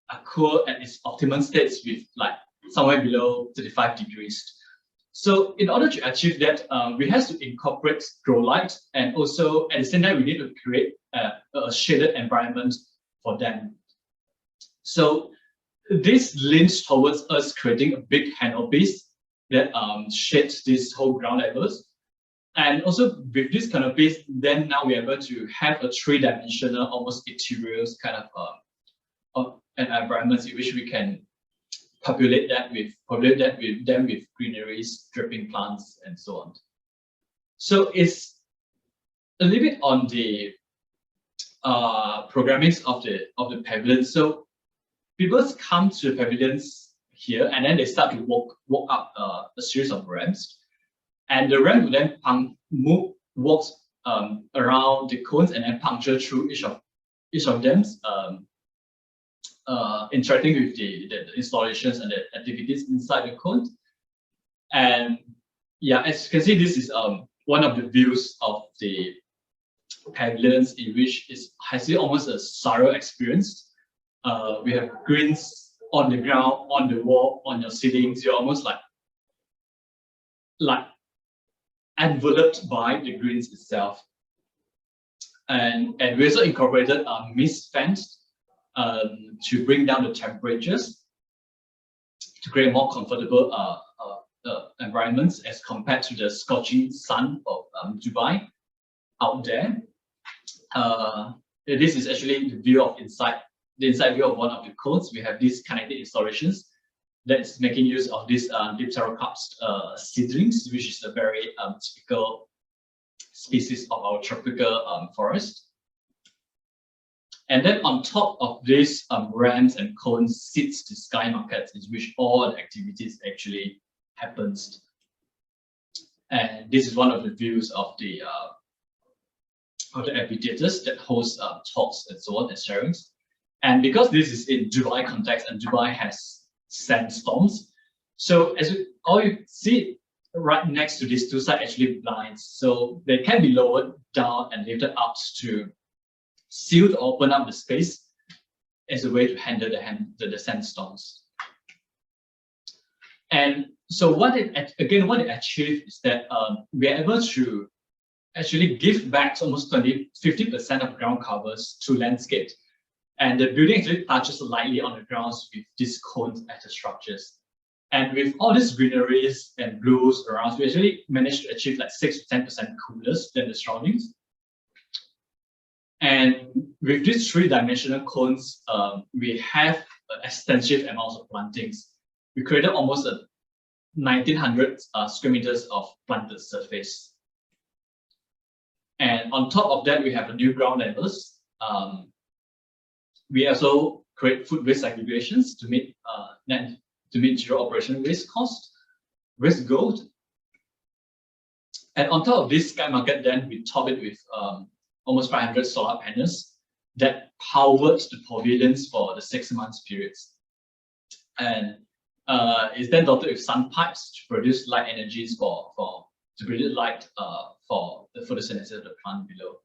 occur at its optimum states with like somewhere below 35 degrees. So in order to achieve that, we have to incorporate grow light, and also at the same time we need to create a shaded environment for them. So this leans towards us creating a big canopies that shades these whole ground levels. And also with this canopies, then now we're able to have a 3-dimensional, almost ethereal kind and environments in which we can populate them with greeneries, dripping plants, and so on. So it's a little bit on the programmings of the pavilion. So people come to the pavilions here, and then they start to walk up a series of ramps, and the ramp will then walks around the cones and then puncture through each of them, interacting with the installations and the activities inside the cone. And yeah, as you can see, this is one of the views of the pavilions, in which has almost a surreal experience. We have greens on the ground, on the wall, on your ceilings. You're almost like enveloped by the greens itself. And we also incorporated mist fans to bring down the temperatures to create more comfortable environments as compared to the scorching sun of Dubai out there. This is actually the view of the inside view of one of the cones. We have these connected installations that's making use of these Dipterocarps seedlings, which is a very typical species of our tropical forest. And then on top of these ramps and cones sits the sky market, in which all the activities actually happens. And this is one of the views of the amphitheaters that host talks and so on and sharings. And because this is in Dubai context, and Dubai has sandstorms, so as all you see right next to these two sides actually blinds, so they can be lowered down and lifted up to seal to open up the space as a way to handle the sandstorms. And so what it achieved is that we are able to actually give back almost 50% of ground covers to landscape. And the building actually touches lightly on the grounds with these cones as the structures. And with all these greeneries and blues around, we actually managed to achieve like 6 to 10% coolness than the surroundings. And with these three-dimensional cones, we have extensive amounts of plantings. We created almost 1,900 square meters of planted surface. And on top of that, we have the new ground levels. We also create food waste segregations to meet zero operation waste cost, waste goal. And on top of this sky market, then we top it with almost 500 solar panels that powered the pavilions for the 6 months periods. And it's then dotted with sun pipes to produce light energies to produce light for the photosynthesis of the plant below.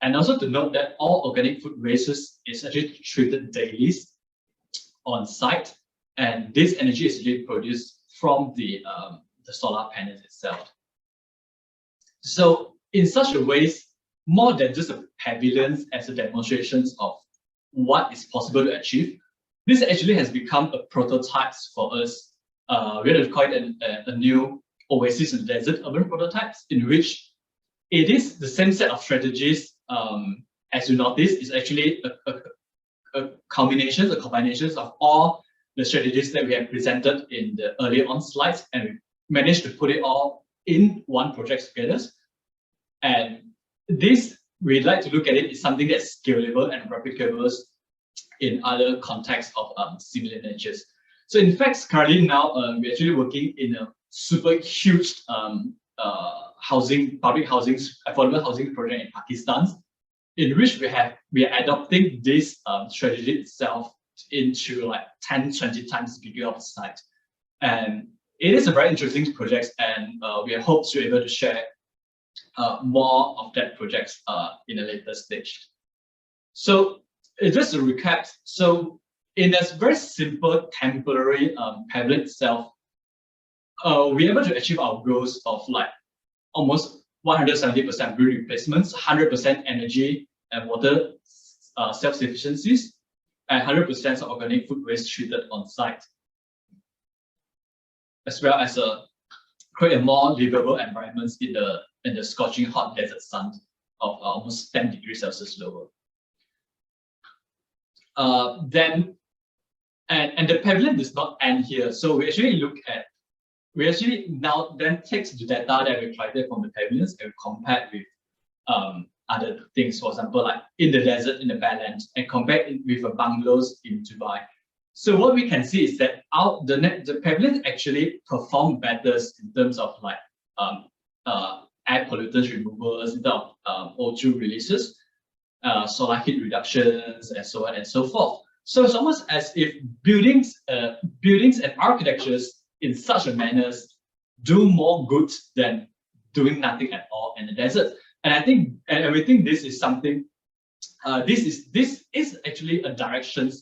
And also to note that all organic food waste is actually treated daily on site, and this energy is really produced from the solar panels itself. So in such a way, more than just a pavilions as a demonstrations of what is possible to achieve, this actually has become a prototype for us. We're going to call it a new Oasis in the Desert urban prototypes, in which it is the same set of strategies. As you notice, it's actually a combination of all the strategies that we have presented in the earlier on slides, and we managed to put it all in one project together. And this, we'd like to look at it as something that's scalable and replicable in other contexts of similar natures. So in fact, currently now, we're actually working in a super huge public housing, affordable housing project in Pakistan, in which we are adopting this strategy itself into like 10, 20 times bigger of the site. And it is a very interesting project, and we hope to be able to share more of that project in a later stage. So just to recap, so in this very simple temporary pavilion itself, we're able to achieve our goals of like almost 170% green replacements, 100% energy and water self-sufficiencies, and 100% of organic food waste treated on site, as well as create a more livable environments in the scorching hot desert sun of almost 10 degrees Celsius lower. then and the pavilion does not end here. So we actually now then takes the data that we collected from the pavilions and compare it with other things. For example, like in the desert, in the Badlands, and compare it with bungalows in Dubai. So what we can see is that the pavilions actually perform better in terms of like air pollutants removals, in terms of O2 releases, solar heat reductions, and so on and so forth. So it's almost as if buildings and architectures in such a manner do more good than doing nothing at all in the desert. And we think this is something. This is actually a direction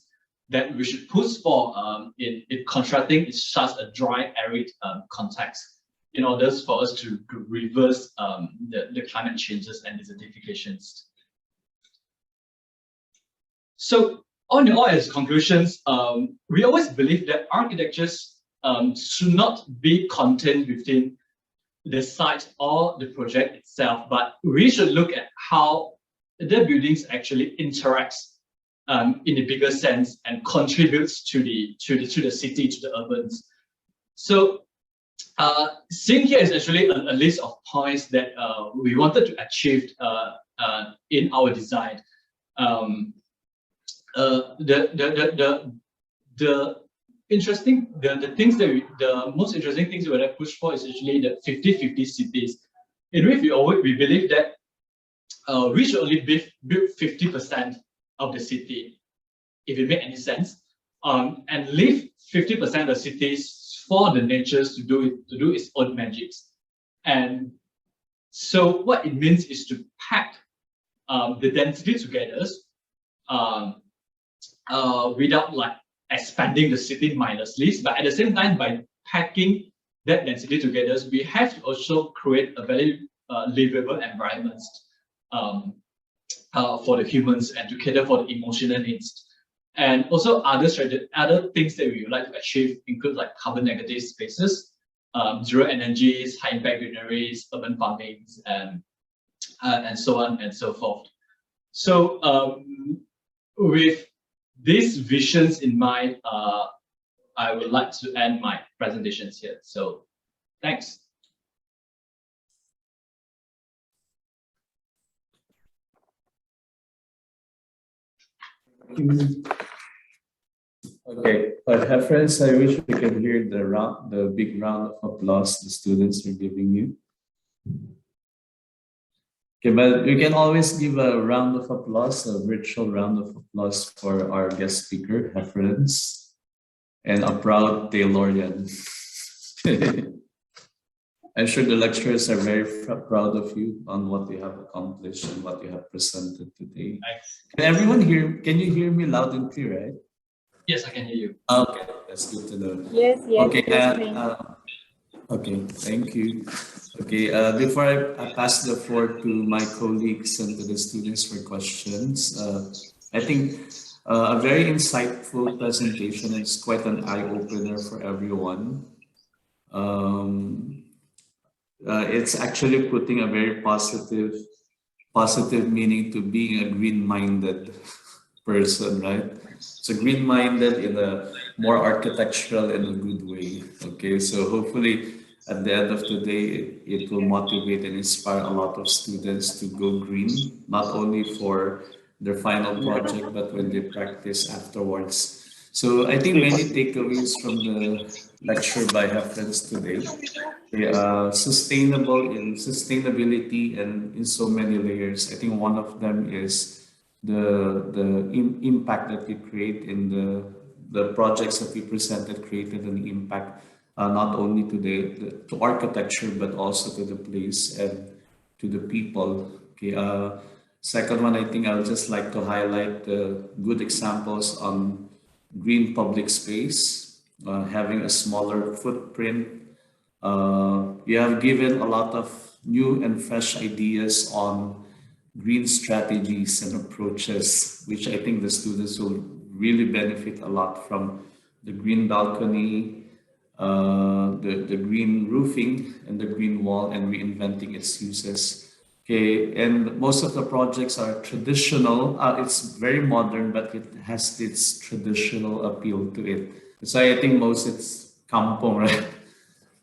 that we should push for in constructing in such a dry, arid context, in order for us to reverse the climate changes and desertifications. So, on all as conclusions, we always believe that architectures should not be contained within the site or the project itself, but we should look at how the buildings actually interacts in the bigger sense and contributes to the city, to the urbans. So seen here is actually a list of points that we wanted to achieve in our design. The most interesting things we want to push for is actually the 50-50 cities, in which we believe that we should only build 50% of the city, if it makes any sense, and leave 50% of the cities for the nature to do its own magics. And so what it means is to pack the density together without like expanding the city mindlessly, but at the same time, by packing that density together, we have to also create a very livable environment for the humans and to cater for the emotional needs. And also other things that we would like to achieve include like carbon negative spaces, zero energies, high impact greeneries, urban farming, and so on and so forth. So with these visions in mind, I would like to end my presentations here. So thanks. Okay, but Heffrence, I wish we could hear the big round of applause the students are giving you. Okay, but we can always give a round of applause, a virtual round of applause for our guest speaker, Heffrence, and a proud Taylorian. I'm sure the lecturers are very proud of you on what you have accomplished and what you have presented today. Thanks. Can everyone hear? Can you hear me loud and clear, right? Yes, I can hear you. Okay, that's good to know. Yes, yes. Okay, yes, okay, thank you. Okay, before I pass the floor to my colleagues and to the students for questions, I think a very insightful presentation. It's quite an eye-opener for everyone. It's actually putting a very positive meaning to being a green-minded person, right? So green-minded in a more architectural and a good way. Okay, so hopefully at the end of the day, it will motivate and inspire a lot of students to go green, not only for their final project, but when they practice afterwards. So I think many takeaways from the lecture by Heffrence today. Sustainability and in so many layers. I think one of them is the impact that we create in the projects that we presented created an impact not only to architecture but also to the place and to the people. Okay. Second one, I think I would just like to highlight the good examples on green public space, having a smaller footprint. You have given a lot of new and fresh ideas on green strategies and approaches, which I think the students will really benefit a lot from. The green balcony, the green roofing and the green wall, and reinventing its uses. Okay, and most of the projects are traditional. It's very modern, but it has its traditional appeal to it. So I think most it's kampong, right?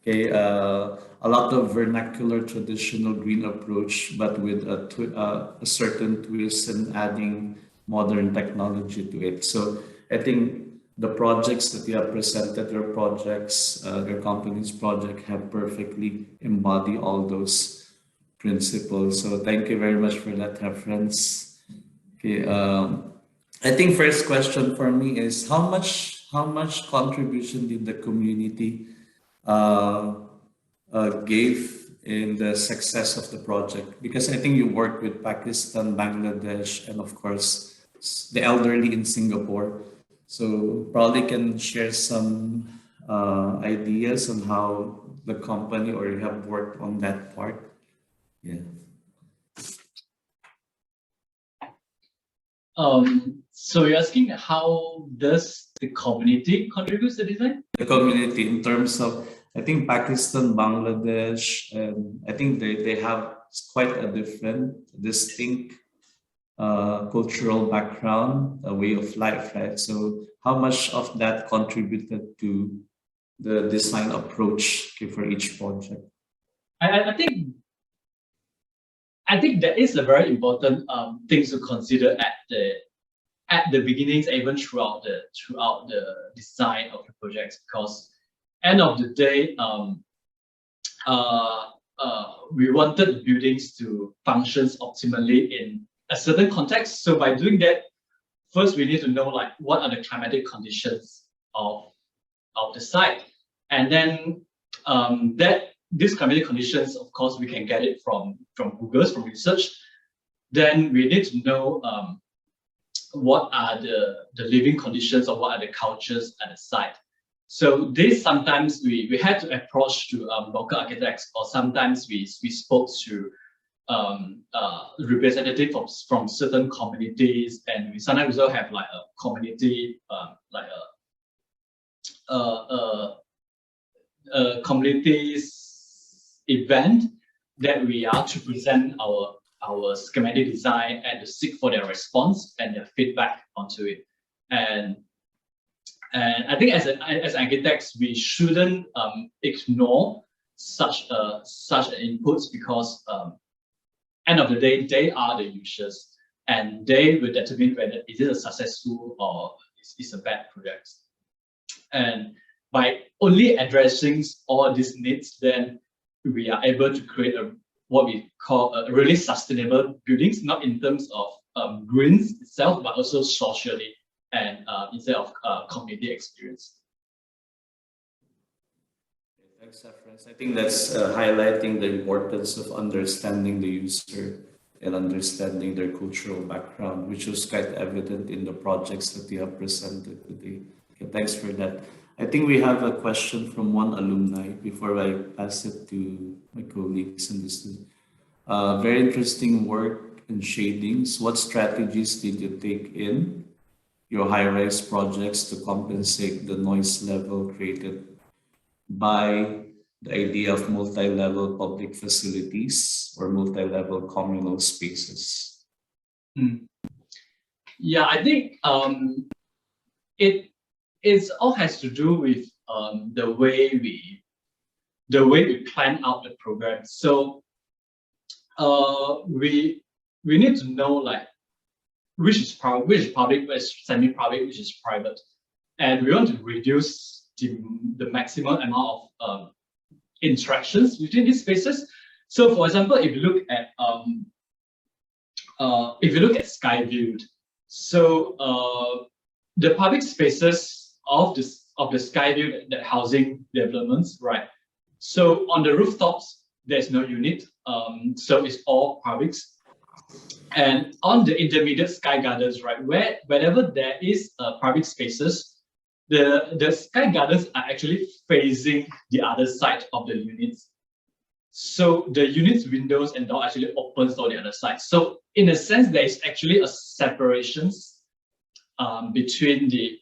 Okay, a lot of vernacular traditional green approach, but with a certain twist and adding modern technology to it. So I think the projects that you have presented, your projects, your company's project have perfectly embody all those principles. So thank you very much for that reference. Okay, I think first question for me is how much contribution did the community uh, gave in the success of the project? Because I think you work with Pakistan, Bangladesh, and of course the elderly in Singapore. So probably can share some ideas on how the company or you have worked on that part. Yeah. So you're asking how does the community contribute to the design? The community in terms of, I think Pakistan, Bangladesh, and I think they have quite a different, distinct cultural background, a way of life, right? So how much of that contributed to the design approach, okay, for each project? I think that is a very important thing to consider at the beginnings, even throughout the design of the projects, because end of the day, we wanted the buildings to function optimally in a certain context. So by doing that, first we need to know like what are the climatic conditions of the site, and then these climatic conditions, of course, we can get it from Google, from research. Then we need to know what are the living conditions or what are the cultures at the site. So this sometimes we had to approach to local architects, or sometimes we spoke to representatives from certain communities, and we sometimes also have like a community communities event that we are to present our schematic design and to seek for their response and their feedback onto it. And I think as architects, we shouldn't ignore such inputs, because end of the day, they are the users, and they will determine whether it is a successful or it's a bad project. And by only addressing all these needs, then we are able to create what we call a really sustainable buildings, not in terms of greens itself, but also socially and instead of community experience. Thanks, Heffrence. I think that's highlighting the importance of understanding the user and understanding their cultural background, which was quite evident in the projects that you have presented today. Okay, thanks for that. I think we have a question from one alumni before I pass it to my colleagues in this. Very interesting work in shadings. What strategies did you take in your high-rise projects to compensate the noise level created by the idea of multi-level public facilities or multi-level communal spaces? Yeah, I think it all has to do with the way we plan out the program. So we need to know like which is public, which is semi-public, which is private, and we want to reduce the maximum amount of interactions between these spaces. So, for example, if you look at Skyview, so the public spaces of the Skyview, the housing developments, right? So on the rooftops, there's no unit, so it's all publics. And on the intermediate sky gardens, right, wherever there is public spaces, the sky gardens are actually facing the other side of the units. So the unit's windows and door actually opens on the other side. So in a sense, there is actually a separations between the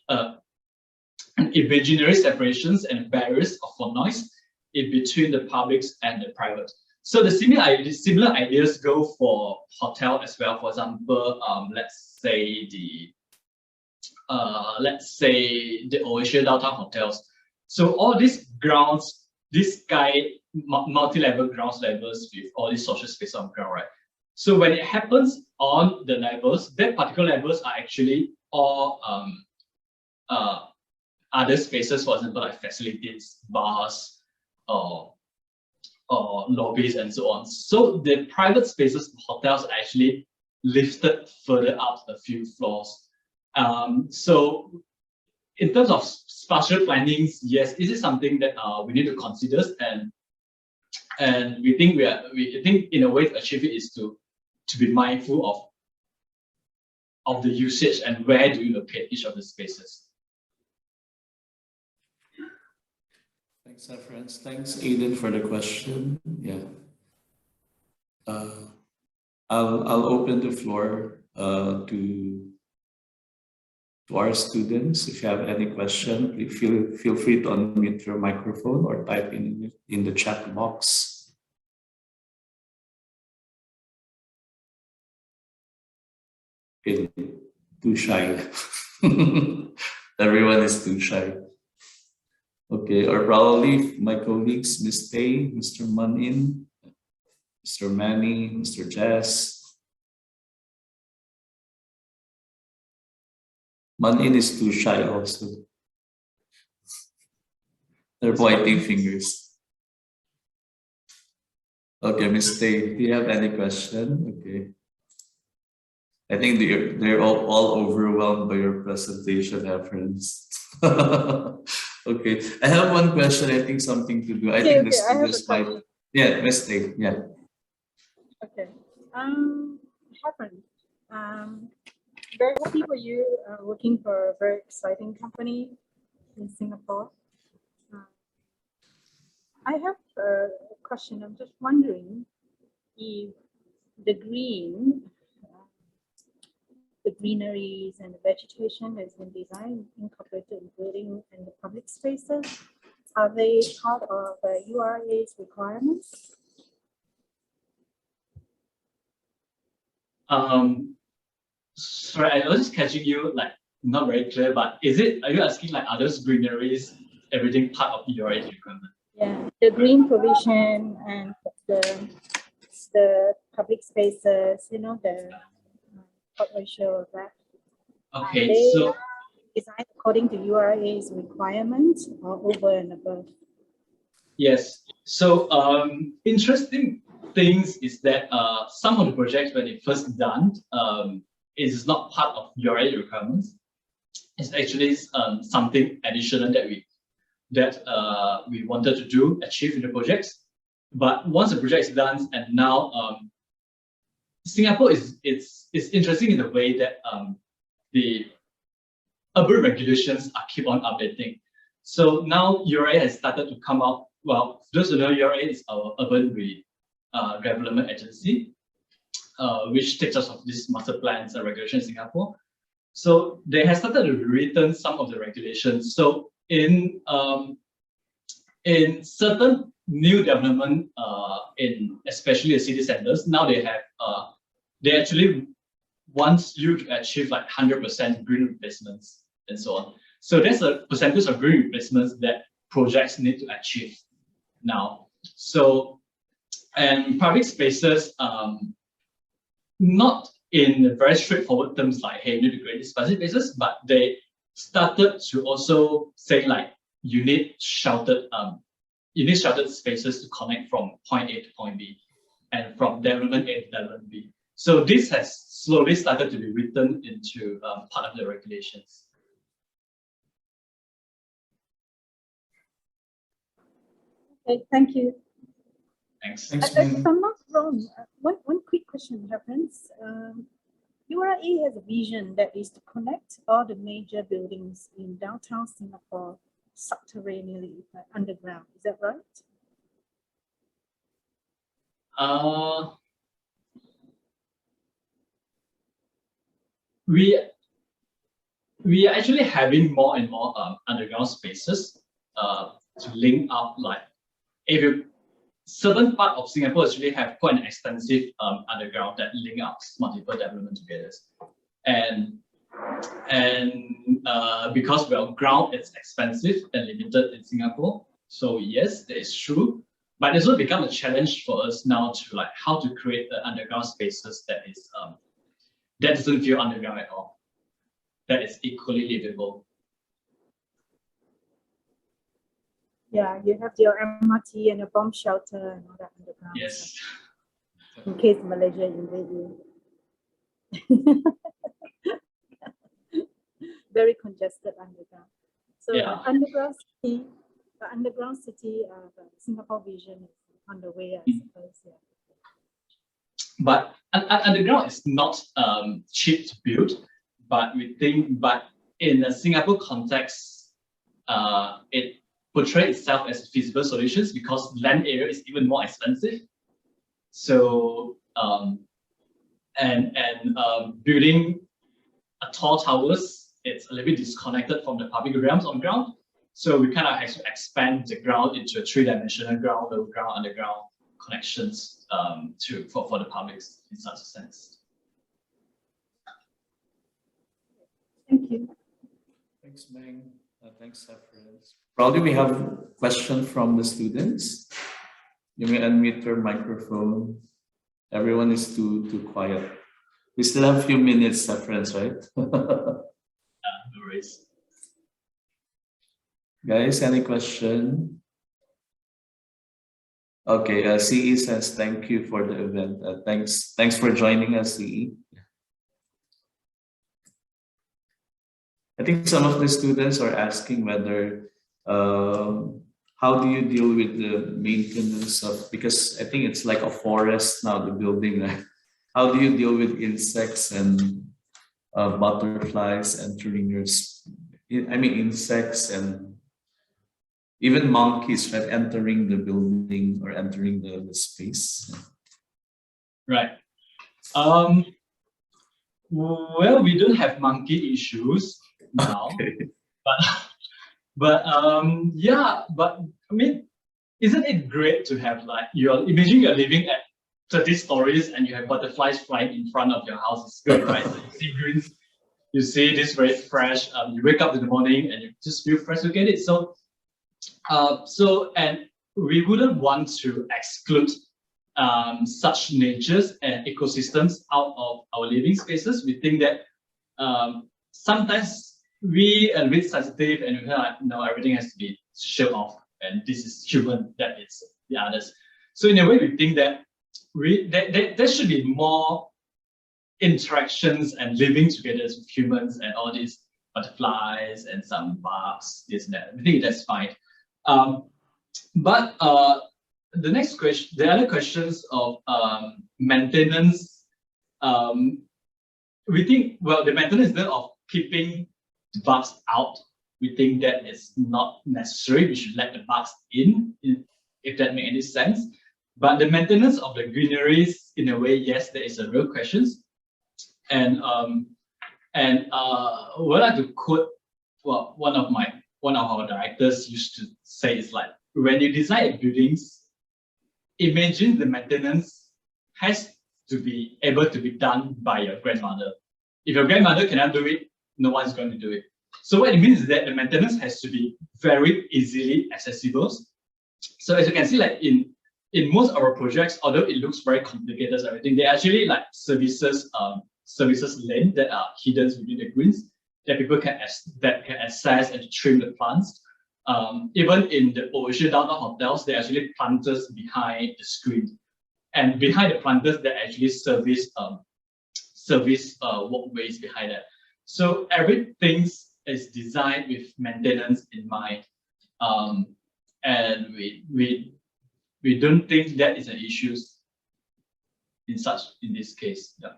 imaginary separations and barriers for noise in between the publics and the private. So the similar ideas go for hotel as well. For example, let's say the Oasia downtown hotels. So all these grounds, this multi-level grounds levels with all these social space on ground, right? So when it happens on the levels, that particular levels are actually all other spaces, for example, like facilities, bars, or lobbies and so on. So the private spaces of hotels are actually lifted further up a few floors. So in terms of spatial plannings, yes, this is something that we need to consider, and we think in a way to achieve it is to be mindful of the usage and where do you locate each of the spaces. Thanks, Heffrence. Thanks, Aiden, for the question. Yeah. I'll open the floor to our students. If you have any question, please feel free to unmute your microphone or type in the chat box. Okay, too shy. Everyone is too shy. Okay, or probably my colleagues, Ms. Tay, Mr. Manin, Mr. Manny, Mr. Jess. Manin is too shy also. They're pointing fingers. Okay, Ms. Tay, do you have any question? Okay. I think they're all overwhelmed by your presentation, Heffrence. Okay, I have one question. I think something to do. I think the students might. Yeah, Ms. Tay. Yeah. Okay. Heffrence. Very happy for you working for a very exciting company in Singapore. I have a question. I'm just wondering if the greeneries and the vegetation has been designed, incorporated in building and the public spaces. Are they part of URA's requirements? Sorry, I was just catching you like not very clear, but are you asking like are those greeneries, everything part of URA's requirement? Yeah, the green provision and the public spaces, you know, the ratio of that. Okay, they so designed according to URA's requirements or over and above? yes. So interesting things is that some of the projects when it first done is not part of URA requirements. It's actually something additional that we wanted to achieve in the projects. But once the project is done, and now Singapore it's interesting in the way that the urban regulations keep on updating. So now URA has started to come out. Well, those who know, URA is our urban development agency, which takes us of these master plans and regulations in Singapore. So they have started to rewritten some of the regulations. So in certain new development, especially the city centers, now they actually want you to achieve like 100% green replacements and so on. So there's a percentage of green replacements that projects need to achieve now. So, and public spaces, not in very straightforward terms like, hey, you need to create these public spaces, but they started to also say like, you need sheltered spaces to connect from point A to point B, and from development A to development B. So this has slowly started to be written into part of the regulations. Okay, thank you. Thanks. Thanks, If I'm not wrong, one quick question, Heffrence. URA has a vision that is to connect all the major buildings in downtown Singapore subterraneously, underground. Is that right? We are actually having more and more underground spaces to link up. Like if you certain part of Singapore actually have quite an extensive underground that link up multiple development together. And because well, ground is expensive and limited in Singapore. So yes, that is true. But it's also become a challenge for us now to like how to create the underground spaces that is that doesn't feel underground at all. That is equally livable. Yeah, you have your MRT and your bomb shelter and all that underground. Yes. In case Malaysia invade you. Very congested underground. So Yeah. the underground city Singapore vision is on the way, I suppose. Yeah. But underground is not cheap to build, but we think, but in a Singapore context, it portrays itself as feasible solutions because land area is even more expensive. So building a tall towers, it's a little bit disconnected from the public realms on ground. So we kind of have to expand the ground into a three-dimensional ground, low ground, underground connections for the public in such a sense. Thank you. Thanks, Meng. Thanks, Heffrence. Probably we have a question from the students. You may unmute your microphone. Everyone is too quiet. We still have a few minutes, Heffrence, right? No worries. Guys, any question? Okay, CE says thank you for the event. Thanks for joining us, CE. I think some of the students are asking whether how do you deal with the maintenance of, because I think it's like a forest now, the building, right? How do you deal with insects and butterflies entering your, insects and even monkeys, right, entering the building or entering the space? Right. Well, we don't have monkey issues now, Okay. but yeah, but I mean, isn't it great to have like imagine you're living at 30 stories and you have butterflies flying in front of your house? It's good, right? So you see greens, you see this very fresh. You wake up in the morning and you just feel fresh to get it. So, and we wouldn't want to exclude such natures and ecosystems out of our living spaces. We think that sometimes we are a bit sensitive and we feel like, no, everything has to be shut off and this is human, that is the others. So in a way, we think that there should be more interactions and living together with humans and all these butterflies and some bugs, this and that. I think that's fine. But the next question, the other questions of maintenance, we think, well, the maintenance of keeping the bugs out, we think that is not necessary. We should let the bugs in if that makes any sense. But the maintenance of the greeneries, in a way, yes, there is a real question. And what I like to quote, well, one of our directors used to say is like, when you design buildings, imagine the maintenance has to be able to be done by your grandmother. If your grandmother cannot do it, no one's going to do it. So what it means is that the maintenance has to be very easily accessible. So as you can see, like in most of our projects, although it looks very complicated and everything, they're actually like services lane that are hidden within the greens that people can access and trim the plants. Even in the WOHA downtown hotels, there are actually planters behind the screen, and behind the planters, they actually service walkways behind that. So everything is designed with maintenance in mind, and we don't think that is an issue in this case. Yeah.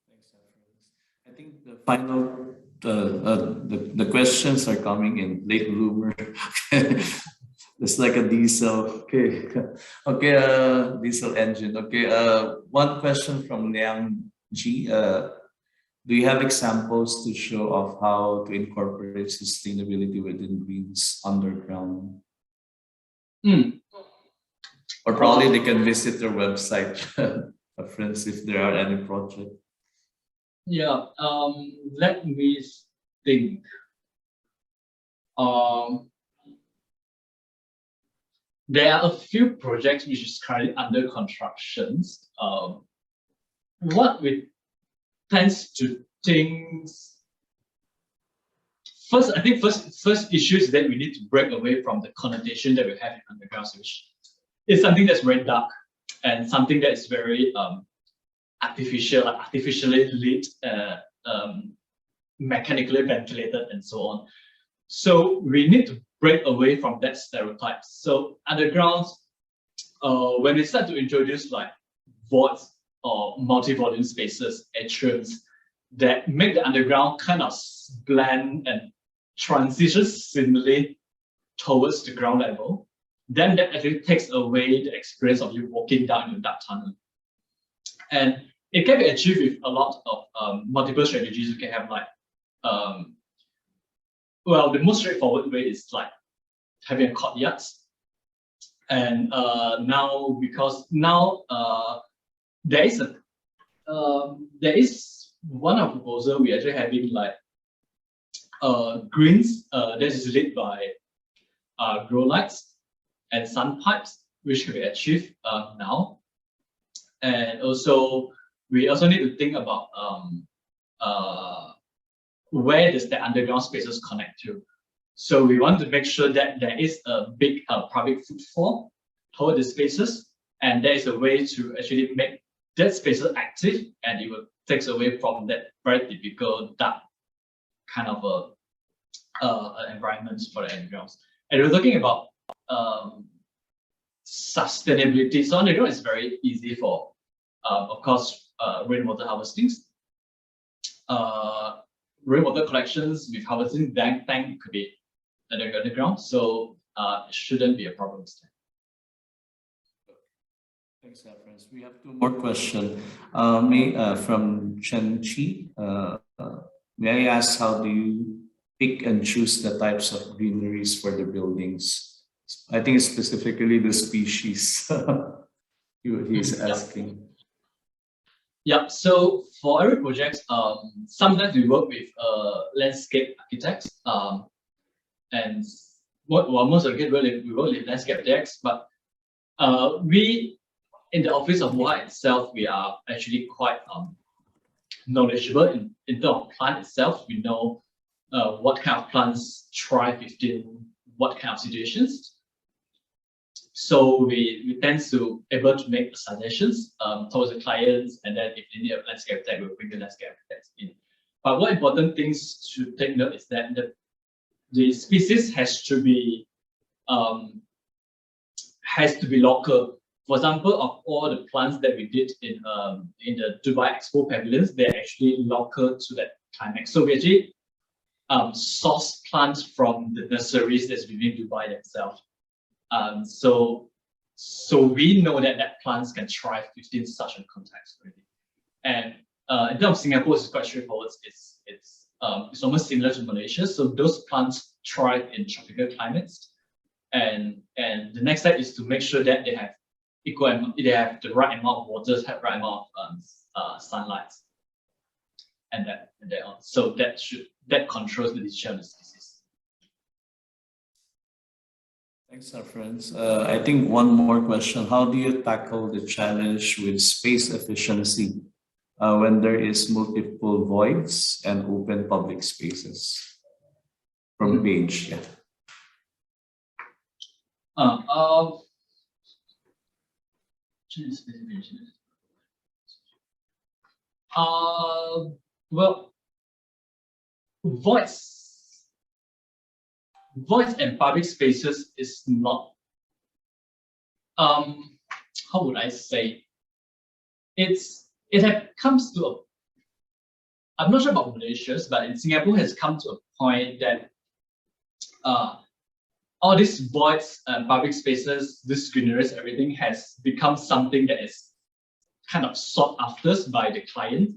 Thanks, Heffrence. I think the final the questions are coming in late bloomer. It's like a diesel. Okay. Okay, diesel engine. Okay. One question from Liang Ji. Do you have examples to show of how to incorporate sustainability within greens underground? Or probably they can visit their website, Heffrence, if there are any projects. Yeah, let me think. There are a few projects which is currently under construction. What we tends to think first, I think first issue is that we need to break away from the connotation that we have in underground sewage. It's something that's very dark and something that is very artificial, like artificially lit, mechanically ventilated, and so on. So we need to break away from that stereotype. So underground, when we start to introduce like voids or multi-volume spaces, atriums, that make the underground kind of blend and transition seamlessly towards the ground level, then that actually takes away the experience of you walking down your dark tunnel. And it can be achieved with a lot of multiple strategies. You can have like, well, the most straightforward way is like having a courtyard. And now, because now there is one of proposal we actually having like greens that is lit by grow lights and sun pipes, which can be achieved now. And also we also need to think about where does the underground spaces connect to. So we want to make sure that there is a big public footfall toward the spaces, and there is a way to actually make that spaces active, and it will takes away from that very typical dark kind of environment for the undergrounds. And we're talking about sustainability. So underground is very easy for, of course, rainwater harvesting. Rainwater collections with harvesting tank could be underground, so it shouldn't be a problem. Thanks, Heffrence. We have two more questions. From Chen Chi. May I ask, how do you pick and choose the types of greeneries for the buildings? I think specifically the species he's asking. Yeah, so for every project, sometimes we work with landscape architects, and most of the case we work with landscape architects, but we, in the office of WOHA itself, we are actually quite knowledgeable in terms of plant itself. We know what kind of plants thrive within what kind of situations. So we tend to able to make suggestions towards the clients, and then if they need a landscape architect, we'll bring the landscape architects in. But what important things to take note is that the species has to be local. For example, of all the plants that we did in the Dubai Expo pavilions, they're actually local to that climate. So we actually source plants from the nurseries that's within Dubai themselves. So we know that plants can thrive within such a context already. And in terms of Singapore, it's quite straightforward. It's almost similar to Malaysia. So those plants thrive in tropical climates. And the next step is to make sure that they have they have the right amount of water, have the right amount of sunlight, and that on. So that controls the decision of the species. Thanks, Heffrence. I think one more question. How do you tackle the challenge with space efficiency when there is multiple voids and open public spaces? From Page, yeah. Well, voids and public spaces is not, how would I say, comes to a, I'm not sure about Malaysia, but in Singapore has come to a point that all these voids and public spaces, this greeneries, everything has become something that is kind of sought after by the client,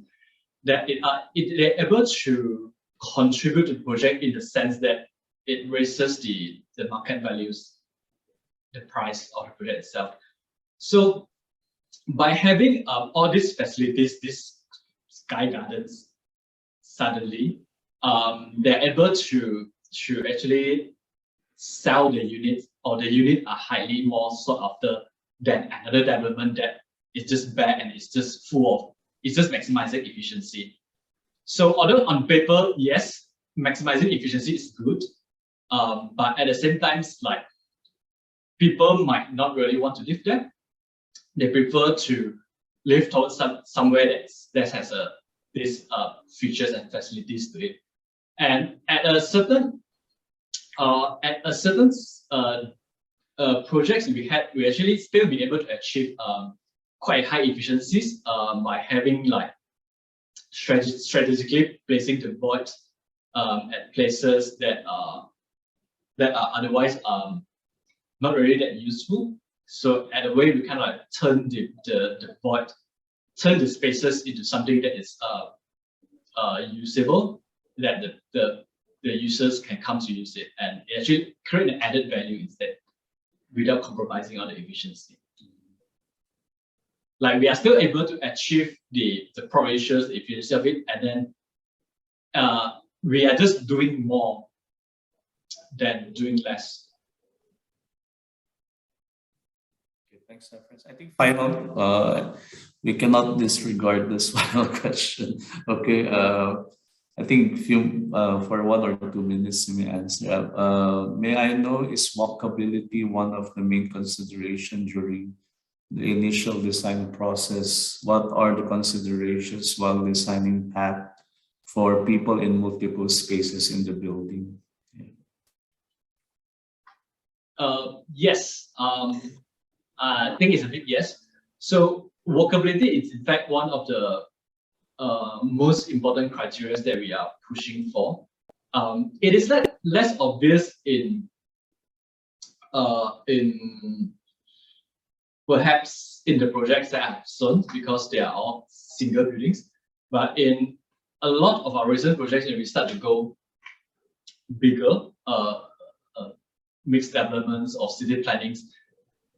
that they're able to contribute to the project in the sense that it raises the market values, the price of the project itself. So by having all these facilities, these sky gardens, suddenly they're able to actually sell the units, or the unit are highly more sought after than another development that is just bad and it's just it's just maximizing efficiency. So although on paper, yes, maximizing efficiency is good, but at the same time, like, people might not really want to live there. They prefer to live towards somewhere that has these features and facilities to it. And at a certain projects we actually still be able to achieve quite high efficiencies by having, like, strategically placing the void at places that are otherwise not really that useful. So at a way, we kind of like turn the void, turn the spaces into something that is usable, that the users can come to use it, and actually create an added value instead, without compromising on the efficiency. Like, we are still able to achieve the pro ratios, the efficiency of it, and then we are just doing more than doing less. Okay, thanks, Heffrence. I think final, we cannot disregard this final question. Okay, I think for 1 or 2 minutes you may answer. May I know, is walkability one of the main considerations during the initial design process? What are the considerations while designing path for people in multiple spaces in the building? Yes, I think it's a big yes. So walkability is in fact one of the most important criteria that we are pushing for. It is less obvious in perhaps in the projects that I've shown, because they are all single buildings. But in a lot of our recent projects, when we start to go bigger, mixed developments or city plannings,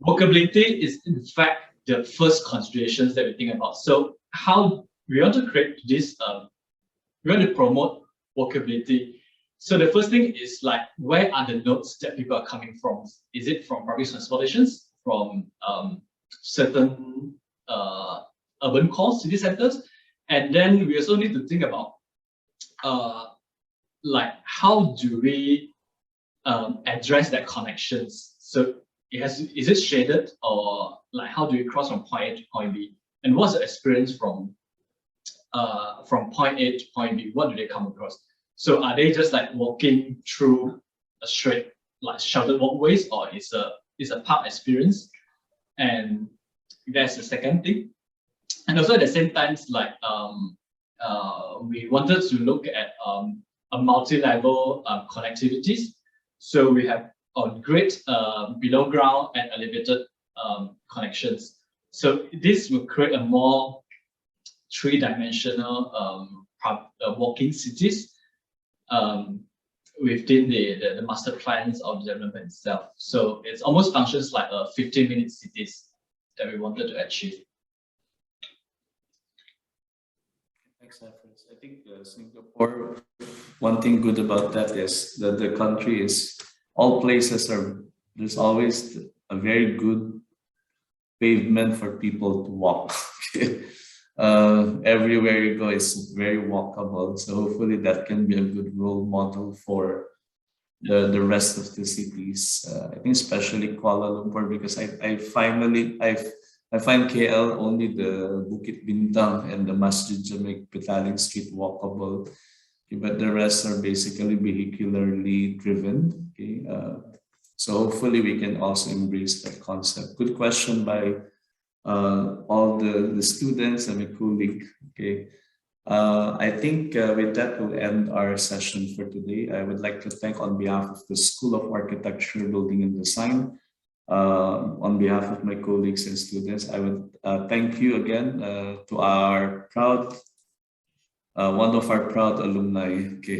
walkability is in fact the first considerations that we think about. So how we want to create this, we want to promote walkability. So the first thing is, like, where are the nodes that people are coming from? Is it from public transportations, from certain urban core city centers? And then we also need to think about like, how do we address that connections? So is it shaded, or like, how do we cross from point A to point B? And what's the experience from point A to point B? What do they come across? So are they just like walking through a straight, like, sheltered walkways, or is a park experience? And that's the second thing. And also at the same time, like, we wanted to look at a multi-level connectivities. So we have on grid, below ground, and elevated connections. So this will create a more three-dimensional walking cities within the master plans of the development itself. So it almost functions like a 15-minute cities that we wanted to achieve. Thanks, Heffrence. I think Singapore, one thing good about that is that the country is, all places there's always a very good pavement for people to walk. Everywhere you go is very walkable. So hopefully that can be a good role model for the rest of the cities. I think especially Kuala Lumpur, because I find KL only the Bukit Bintang and the Masjid Jamek Petaling Street walkable, okay, but the rest are basically vehicularly driven. Okay, so hopefully we can also embrace that concept. Good question by all the students and my colleague. Okay, I think with that we'll end our session for today. I would like to thank, on behalf of the School of Architecture, Building and Design, on behalf of my colleagues and students, I would thank you again to our proud, one of our proud alumni. Okay.